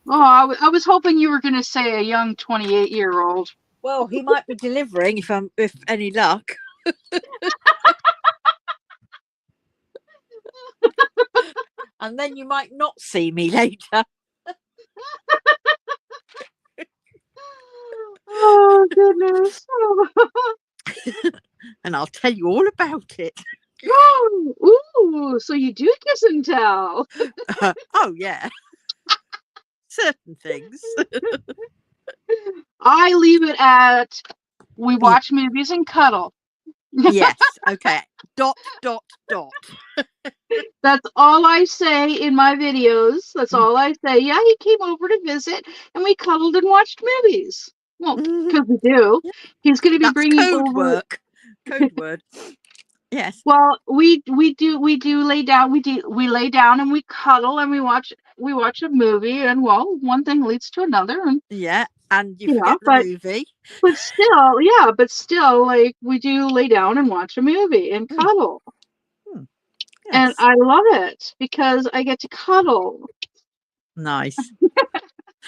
Oh, I was hoping you were going to say a young 28-year-old. Well, he might be delivering if any luck. And then you might not see me later. Oh, goodness. And I'll tell you all about it. Ooh, so you do kiss and tell. Oh, yeah. Certain things. I leave it at we watch movies and cuddle. Yes. Okay. ... That's all I say in my videos. That's all I say. Yeah, he came over to visit, and we cuddled and watched movies. Well, because we do. He's going to be bringing code over. Code word. Yes. Well, we do lay down. We lay down and we cuddle and we watch a movie, and well, one thing leads to another, and Yeah. And you you know, forget the movie. but still, yeah, but still, like we do lay down and watch a movie and Mm. cuddle, and Yes. I love it because I get to cuddle. Nice.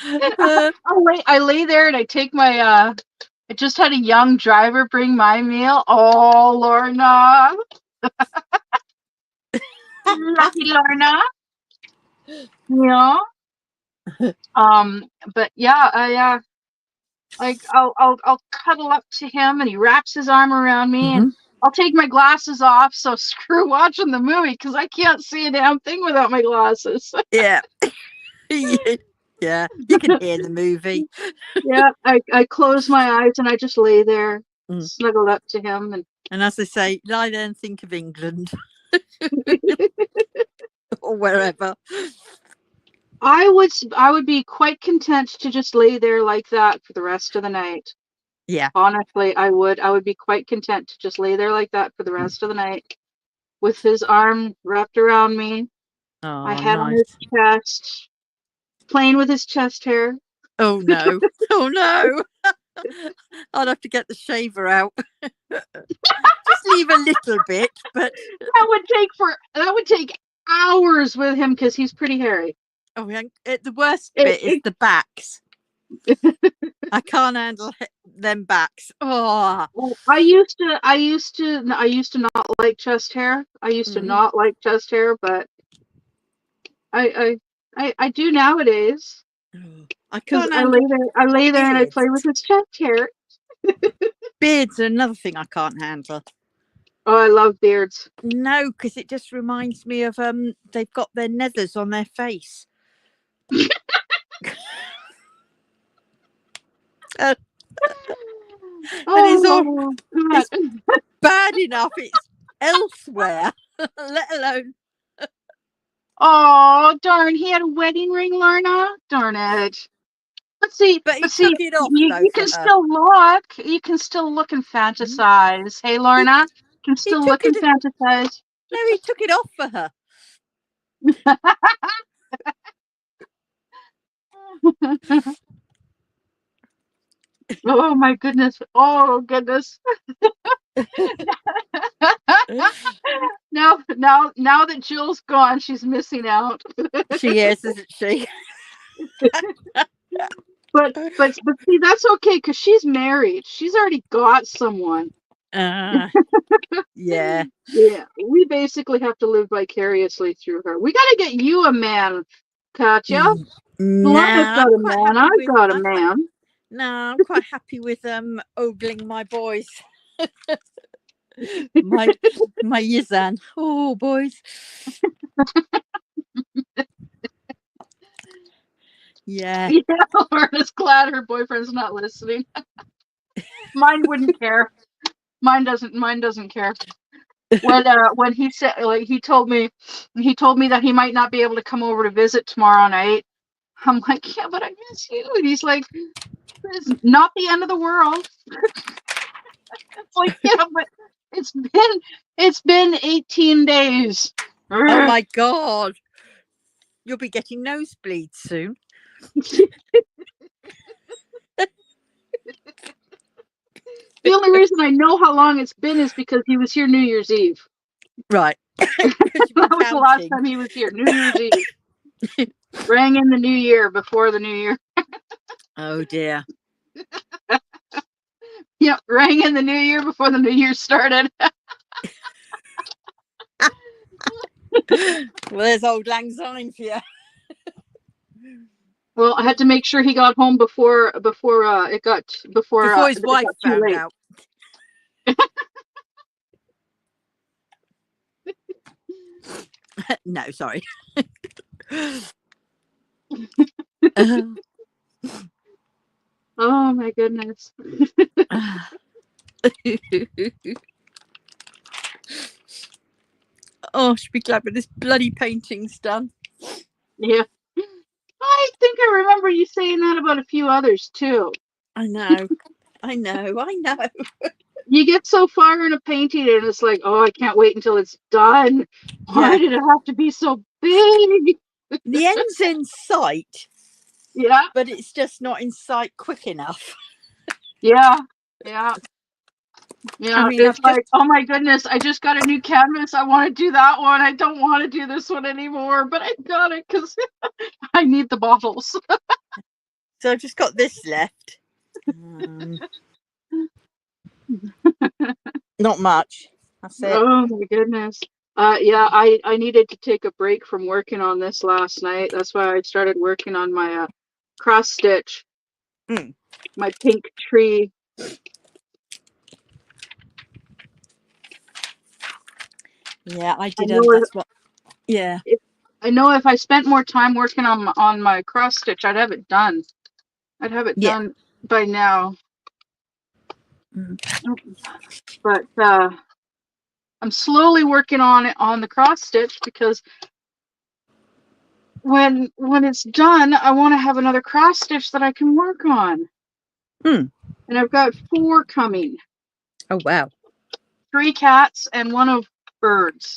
I lay there and I take my I just had a young driver bring my meal. Oh, Lorna. Lucky Lorna. Yeah. But yeah, like I'll cuddle up to him and he wraps his arm around me and I'll take my glasses off, so screw watching the movie because I can't see a damn thing without my glasses. Yeah. Yeah. You can hear the movie. Yeah, I close my eyes and I just lay there, Mm. snuggled up to him, And as they say, lie there and think of England. Or wherever. I would be quite content to just lay there like that for the rest of the night. Yeah. Honestly, I would be quite content to just lay there like that for the rest of the night with his arm wrapped around me, Oh, my head on nice. his chest, playing with his chest hair. Oh no. Oh no. I'd have to get the shaver out. Just leave a little bit, but That would take hours with him because he's pretty hairy. oh, the worst bit is the backs. I can't handle them backs. Oh. I used to not like chest hair. I used to not like chest hair, but I do nowadays. I Because can't I handle lay there and I beards. play with his chest hair. Beards are another thing I can't handle. Oh, I love beards. No, because it just reminds me of they've got their nethers on their face. And it's all it's bad enough it's elsewhere, let alone. Oh, darn! He had a wedding ring, Lorna. Darn it. But see, But he took it off though. you can still look. You can still look and fantasize. Hey, Lorna, you can He still took look and it. fantasize. No, he took it off for her. Oh my goodness! Oh goodness! Now that Jill's gone, she's missing out. She is, isn't she? But see, that's okay because she's married. She's already got someone. Yeah. Yeah, we basically have to live vicariously through her. We got to get you a man, Katya. Lorna's got a man. I've got a man. No, I'm quite happy with ogling my boys. my Yizan. Oh, boys. Yeah. Yeah, Lorna's glad her boyfriend's not listening. Mine wouldn't care. Mine doesn't care. When he said, like, he told me that he might not be able to come over to visit tomorrow night. I'm like, yeah, but I miss you. And he's like, it's not the end of the world. It's like, yeah, but it's been 18 days. Oh my God. You'll be getting nosebleeds soon. The only reason I know how long it's been is because he was here New Year's Eve. Right. That was the last time he was here, New Year's Eve. Rang in the new year before the new year. Oh dear. Yep, rang in the new year before the new year started. Well, there's old lang syne for you. Well, I had to make sure he got home before his wife found late. out. No, sorry. Oh my goodness. Oh, I should be glad when this bloody painting's done. Yeah. I think I remember you saying that about a few others too. I know. You get so far into painting and it's like, oh, I can't wait until it's done. Why Yeah. did it have to be so big? The end's in sight, Yeah, but it's just not in sight quick enough. yeah, yeah. I Yeah, mean, it's I've just like, oh my goodness, I just got a new canvas. I want to do that one. I don't want to do this one anymore, but I got it because I need the bottles. so I've just got this left. Not much. That's it. Oh my goodness. Yeah, I needed to take a break from working on this last night. That's why I started working on my cross stitch, Mm. my pink tree. Yeah, I I did. know That's what. Yeah. I know if I spent more time working on my cross stitch, I'd have it done. I'd have it Yeah. done by now. Mm. But I'm slowly working on it on the cross stitch because when it's done, I want to have another cross stitch that I can work on. Mm. And I've got 4 coming. Oh wow. 3 cats and 1 of birds.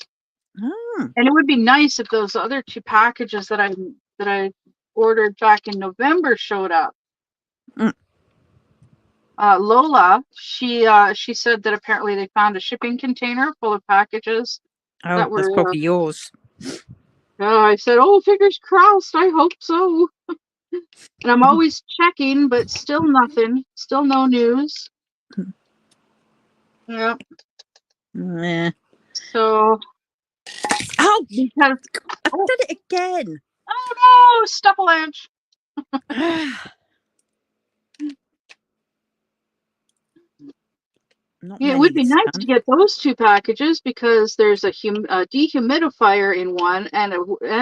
Mm. And it would be nice if those other 2 packages that I ordered back in November showed up. Mm. Lola, she said that apparently they found a shipping container full of packages Oh, that that's were. probably yours. I said, "Oh, fingers crossed. I hope so." And I'm always checking, but still nothing. Still no news. Yeah. Yeah. So Oh, because I've oh, done it again. oh no, Stuffalaunch. Not Yeah, it many would be this nice to time. get those 2 packages because there's a dehumidifier in one and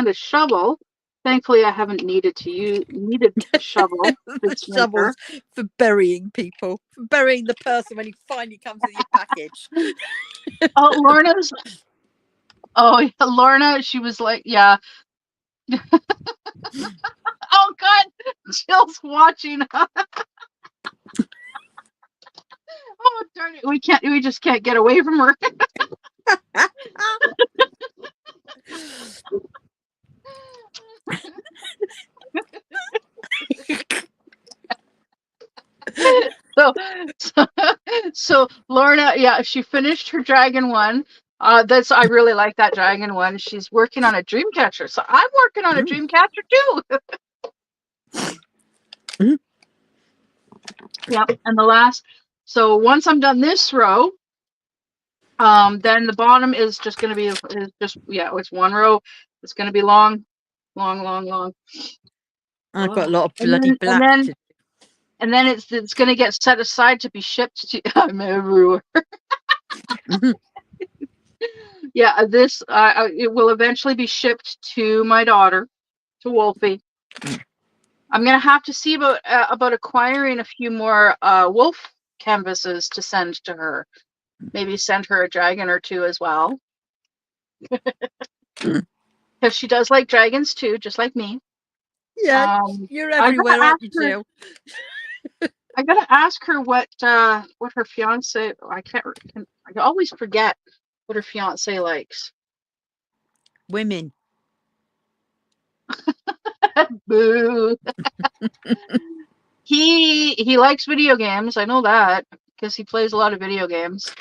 a shovel. Thankfully, I haven't needed a shovel The this shovels winter. for burying people, for burying the person when he finally comes with your package. Oh, Lorna's. Oh, yeah, Lorna. She was like, yeah. Oh God, Jill's watching. Oh darn it, we just can't get away from her. so, so so Lorna, yeah, she finished her dragon one. I really like that dragon one. She's working on a dream catcher, so I'm working on a Mm. dream catcher too. Mm. Yep, and the last. So once I'm done this row, then the bottom is just going to be it's 1 row. It's going to be long, long, long, long. I've got a Oh. lot of And bloody then black to it's going to get set aside to be shipped to. I'm everywhere. do. Yeah, this it will eventually be shipped to my daughter, to Wolfie. I'm gonna have to see about acquiring a few more wolf canvases to send to her. Maybe send her a dragon or 2 as well, because she does like dragons too, just like me. Yeah, you're I gotta everywhere, aren't ask you, her. Jill? I gotta ask her what her fiance. I always forget what her fiance likes. Women. Boo. He likes video games. I know that because he plays a lot of video games.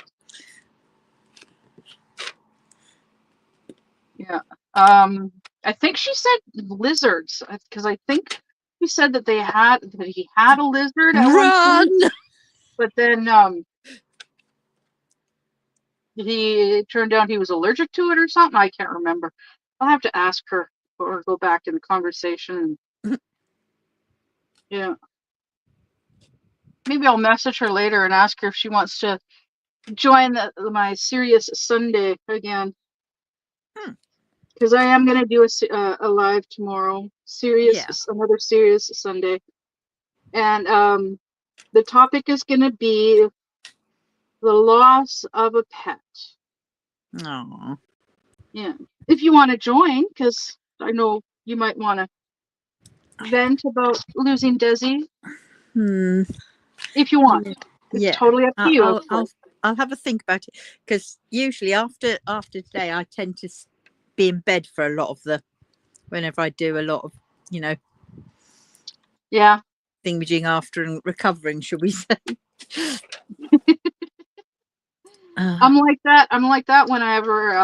Yeah. I think she said lizards because I think he said that he had a lizard at one Run! point, but then it turned out he was allergic to it or something. I can't remember. I'll have to ask her or go back in the conversation. Yeah. Maybe I'll message her later and ask her if she wants to join my Serious Sunday again. Because I am going to do a live tomorrow. Yeah. Another Serious Sunday. And the topic is going to be the loss of a pet. Oh. Yeah. If you want to join, because I know you might want to vent about losing Desi. Hmm. If you want. It's Yeah. totally up to you, of I'll course. I'll have a think about it, because usually after today I tend to be in bed for a lot of whenever I do a lot of, you know, Yeah. thingamajig after and recovering, should we say. I'm like that. I'm like that whenever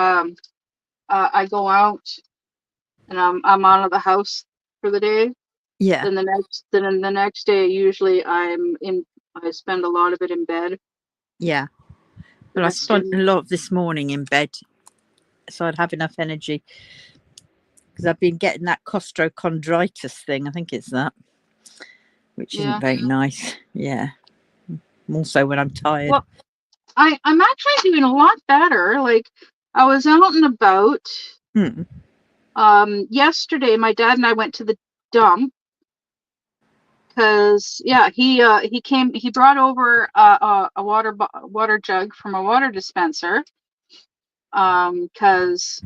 I go out and I'm out of the house for the day. Yeah. Then the next day usually I spend a lot of it in bed. Yeah. Well, I spent a lot of this morning in bed, so I'd have enough energy, because I've been getting that costochondritis thing. I think it's that, which isn't very nice. Yeah. Also when I'm tired. Well, I'm actually doing a lot better. Like, I was out and about. Yesterday, my dad and I went to the dump because he brought over a water jug from a water dispenser. Because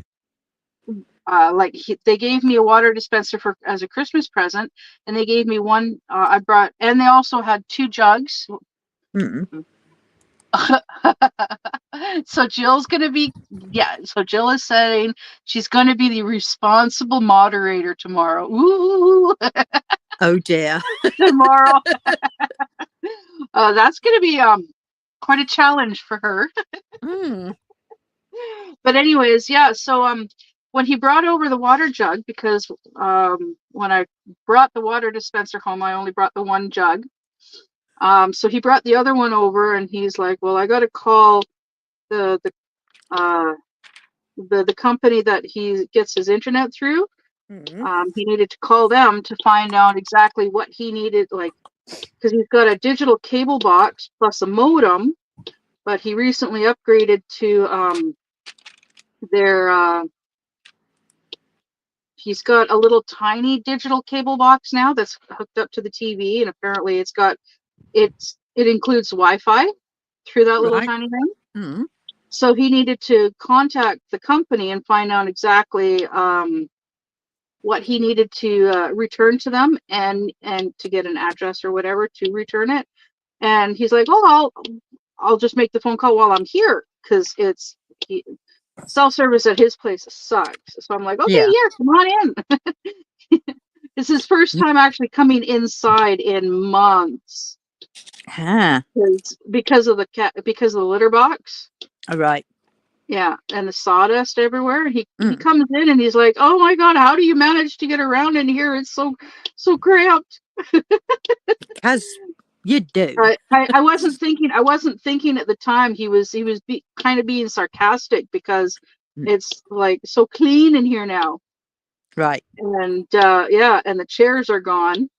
they gave me a water dispenser as a Christmas present, and they gave me one. And they also had 2 jugs. So Jill's gonna be, so Jill is saying she's gonna be the responsible moderator tomorrow. Ooh. Oh dear. Tomorrow. That's gonna be quite a challenge for her. But anyways, yeah, so when he brought over the water jug, because when I brought the water dispenser home, I only brought the 1 jug. So he brought the other one over, and he's like, well, I gotta call the company that he gets his internet through. He needed to call them to find out exactly what he needed, like, because he's got a digital cable box plus a modem, but he recently upgraded to their he's got a little tiny digital cable box now that's hooked up to the TV, and apparently it includes Wi-Fi through that little tiny thing. So he needed to contact the company and find out exactly what he needed to return to them, and to get an address or whatever to return it. And he's like, "Oh, I'll just make the phone call while I'm here, because self-service at his place sucks." So I'm like, "Okay, yeah, come on in." It's his first time actually coming inside in months. Because of the litter box. All right. Yeah, and the sawdust everywhere. He comes in and he's like, "Oh my God, how do you manage to get around in here? It's so cramped." Because you do. I wasn't thinking at the time. He was kind of being sarcastic, because it's like so clean in here now. Right. And and the chairs are gone.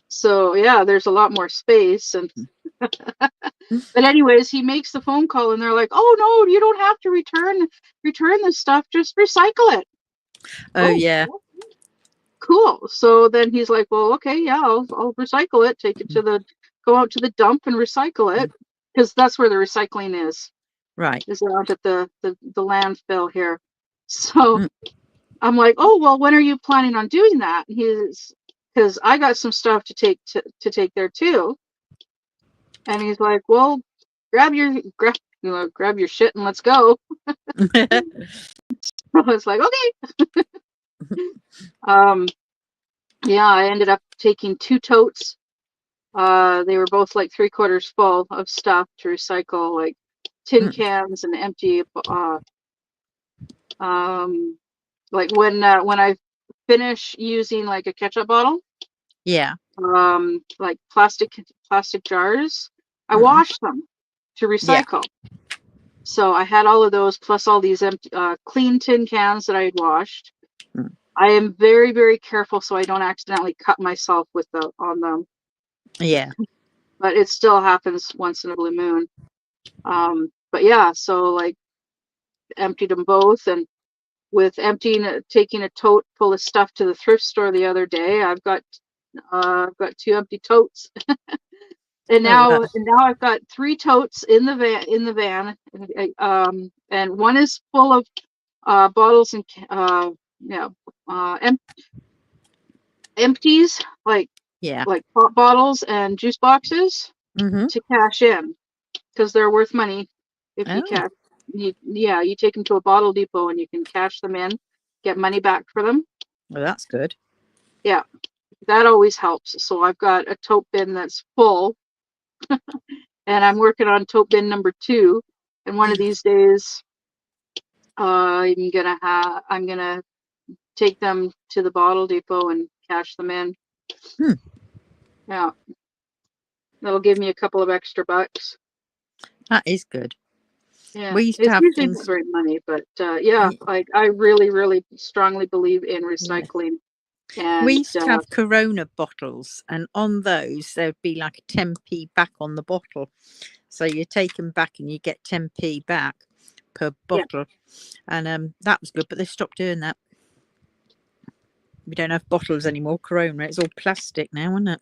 So yeah, there's a lot more space. And but anyways, he makes the phone call, and they're like, "Oh no, you don't have to return this stuff. Just recycle it." Oh yeah. Cool. So then he's like, "Well, okay, yeah, I'll recycle it. Go out to the dump and recycle it, because that's where the recycling is. Right. Is out at the landfill here." So I'm like, "Oh well, when are you planning on doing that?" Because I got some stuff to take there too. And he's like, "Well, grab your shit and let's go." I was like, "Okay." Yeah, I ended up taking 2 totes. They were both like 3/4 full of stuff to recycle, like tin cans and empty. Like when I finish using like a ketchup bottle. Yeah. Like plastic jars, I wash them to recycle. Yeah. So I had all of those, plus all these empty, clean tin cans that I had washed. I am very, very careful so I don't accidentally cut myself on them. Yeah. But it still happens once in a blue moon. But yeah, so like emptied them both, and with taking a tote full of stuff to the thrift store the other day, I've got 2 empty totes. And now I've got 3 totes in the van, and one is full of bottles and empties, like pop bottles and juice boxes, to cash in, because they're worth money. If you Oh, you take them to a bottle depot and you can cash them in, get money back for them. well, that's good. Yeah, that always helps. So I've got a tote bin that's full, and I'm working on tote bin number 2. And one of these days, I'm gonna take them to the bottle depot and cash them in. Hmm. Yeah, that'll give me a couple of extra bucks. That is good. Yeah, We used to it's have usually not things. very money, but yeah, like I really, really strongly believe in Yeah. recycling. We And used to have Corona bottles, and on those there'd be like a 10p back on the bottle. So you take them back and you get 10p back per yeah, bottle. And that was good, but they stopped doing that. We don't have bottles anymore, Corona. It's all plastic now, isn't it?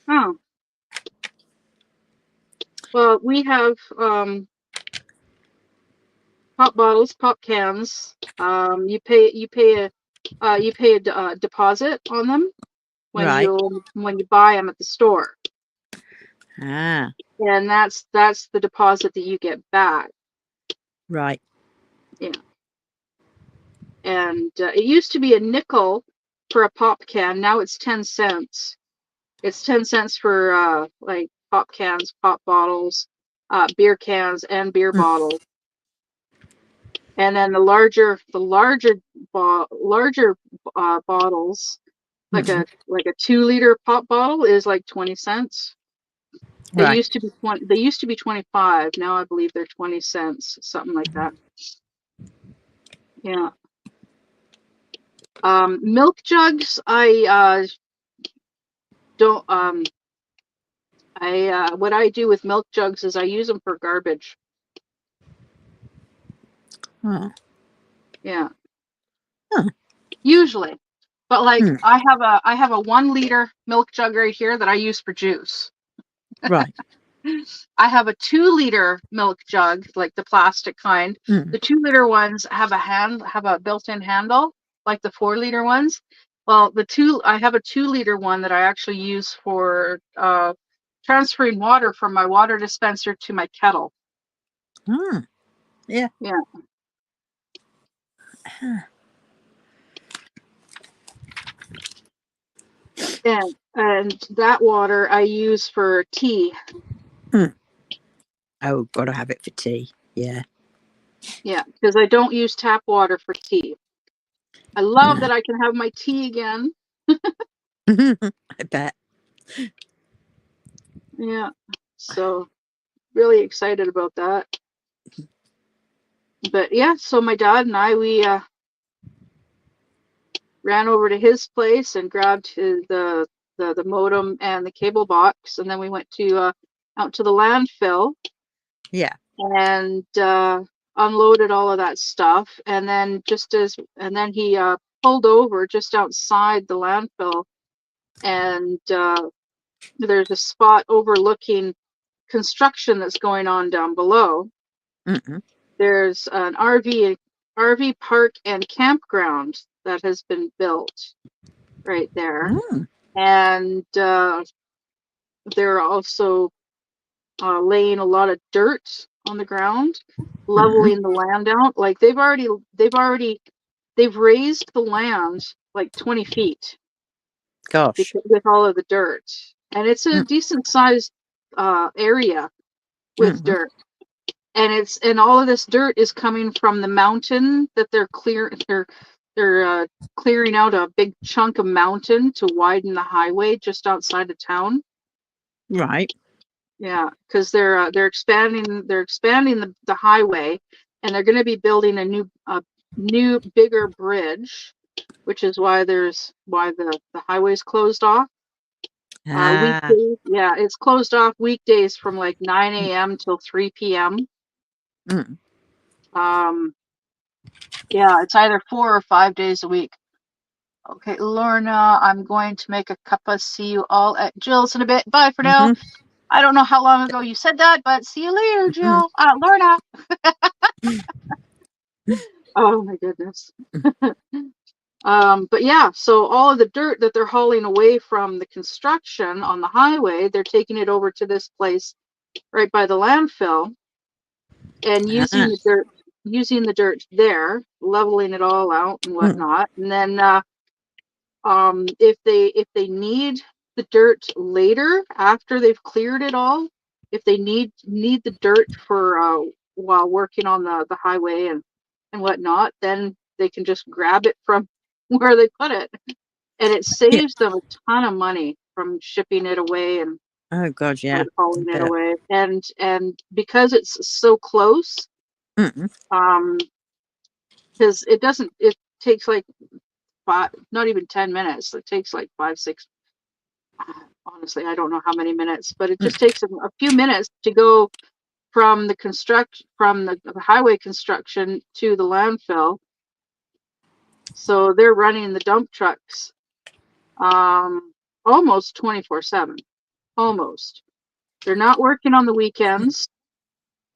oh, well, we have pop bottles, pop cans. You pay a deposit on them when Right. you buy them at the store, Ah, and that's the deposit that you get back. right. Yeah, and it used to be a nickel for a pop can. Now it's 10 cents. It's 10 cents for like pop cans, pop bottles, beer cans, and beer Mm, bottles. And then the larger bottles, like mm, a 2 liter pop bottle, is like 20 cents. They right. used to be 20. They used to be 25. Now I believe they're 20 cents, something like that. Yeah. Milk jugs. I don't. What I do with milk jugs is I use them for garbage. Oh. Yeah. Huh. Usually. But like Mm, I have a 1 liter milk jug right here that I use for juice. right. I have a 2 liter milk jug, like the plastic kind. Mm, The 2 liter ones have a built-in handle, like the 4 liter ones. Well, I have a 2 liter one that I actually use for transferring water from my water dispenser to my kettle. ah, yeah. Yeah. And that water I use for tea. Mm. Oh, gotta have it for tea. Yeah. Yeah, because I don't use tap water for tea. I love No. that I can have my tea again. I bet. Yeah. So really excited about that. But yeah, so my dad and I, we ran over to his place and grabbed the modem and the cable box, and then we went to out to the landfill Yeah. and unloaded all of that stuff. And then he pulled over just outside the landfill, and there's a spot overlooking construction that's going on down below. Mm-mm. There's an RV park and campground that has been built right there, Mm, and they're also laying a lot of dirt on the ground, mm. leveling the land out. Like they've raised the land like 20 feet Gosh. with all of the dirt, and it's a Mm, decent sized area with mm, dirt. And all of this dirt is coming from the mountain that they're clearing out a big chunk of mountain to widen the highway just outside of town. right. Yeah, because they're expanding the highway, and they're going to be building a new bigger bridge, which is why the highway's closed off. Ah. Weekdays, yeah, it's closed off weekdays from like 9 a.m. till 3 p.m. Mm. Um, Yeah, it's either 4 or 5 days a week. Okay, Lorna, I'm going to make a cuppa. See you all at Jill's in a bit. Bye for now. Mm-hmm. I don't know how long ago you said that, but see you later, Mm-hmm. Jill. Lorna. Oh my goodness. But yeah, so all of the dirt that they're hauling away from the construction on the highway, they're taking it over to this place right by the landfill, and using the dirt there, leveling it all out and whatnot. And then if they need the dirt later after they've cleared it all, if they need the dirt for while working on the highway and whatnot, then they can just grab it from where they put it, and it saves them a ton of money from shipping it away and Oh God, yeah. hauling it away. And because it's so close, because it takes like not even 10 minutes. It takes like 5-6. Honestly, I don't know how many minutes, but it just takes a few minutes to go from the highway construction to the landfill. So they're running the dump trucks almost 24/7. Almost. They're not working on the weekends,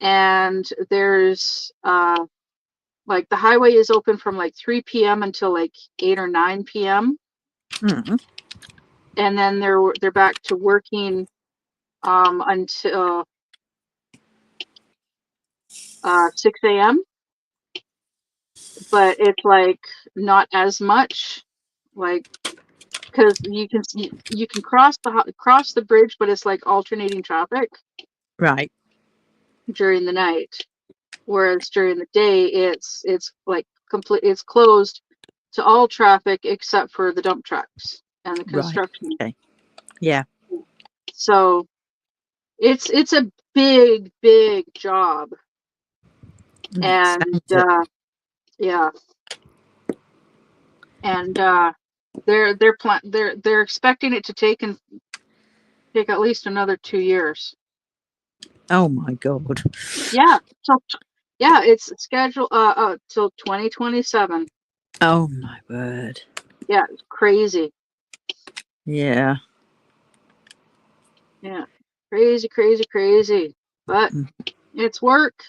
and there's like the highway is open from like 3 p.m. until like 8 or 9 p.m. And then they're back to working until 6 a.m. But it's like not as much, like, because you can cross the bridge, but it's like alternating traffic Right. during the night, whereas during the day it's like it's closed to all traffic except for the dump trucks and the construction. Right. Okay. Yeah. So it's a big job. And yeah, and they're expecting it to take at least another 2 years. Oh my God. Yeah. So yeah, it's scheduled till 2027. Oh my word. Yeah, it's crazy. Yeah. Yeah. Crazy. But it's work.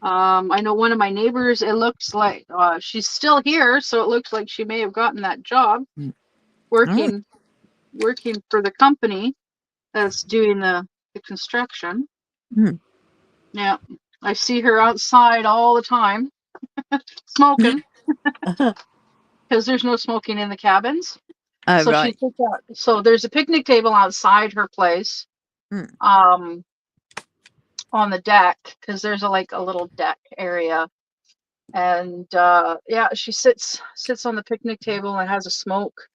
I know one of my neighbors, it looks like she's still here, so it looks like she may have gotten that job working for the company that's doing the construction. Yeah. I see her outside all the time smoking, because there's no smoking in the cabins. Oh, So right. so there's a picnic table outside her place, on the deck, because there's a little deck area, and yeah, she sits on the picnic table and has a smoke.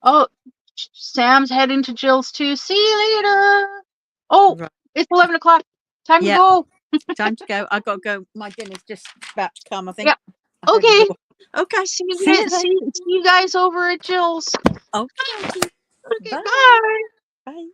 Oh, Sam's heading to Jill's too. See you later. Oh, Right. it's 11 o'clock. Time to go. Time to go. I got to go. My dinner's just about to come, I think. Yeah. Okay. Okay. See you guys over at Jill's. Okay. Okay, Bye. bye. Bye.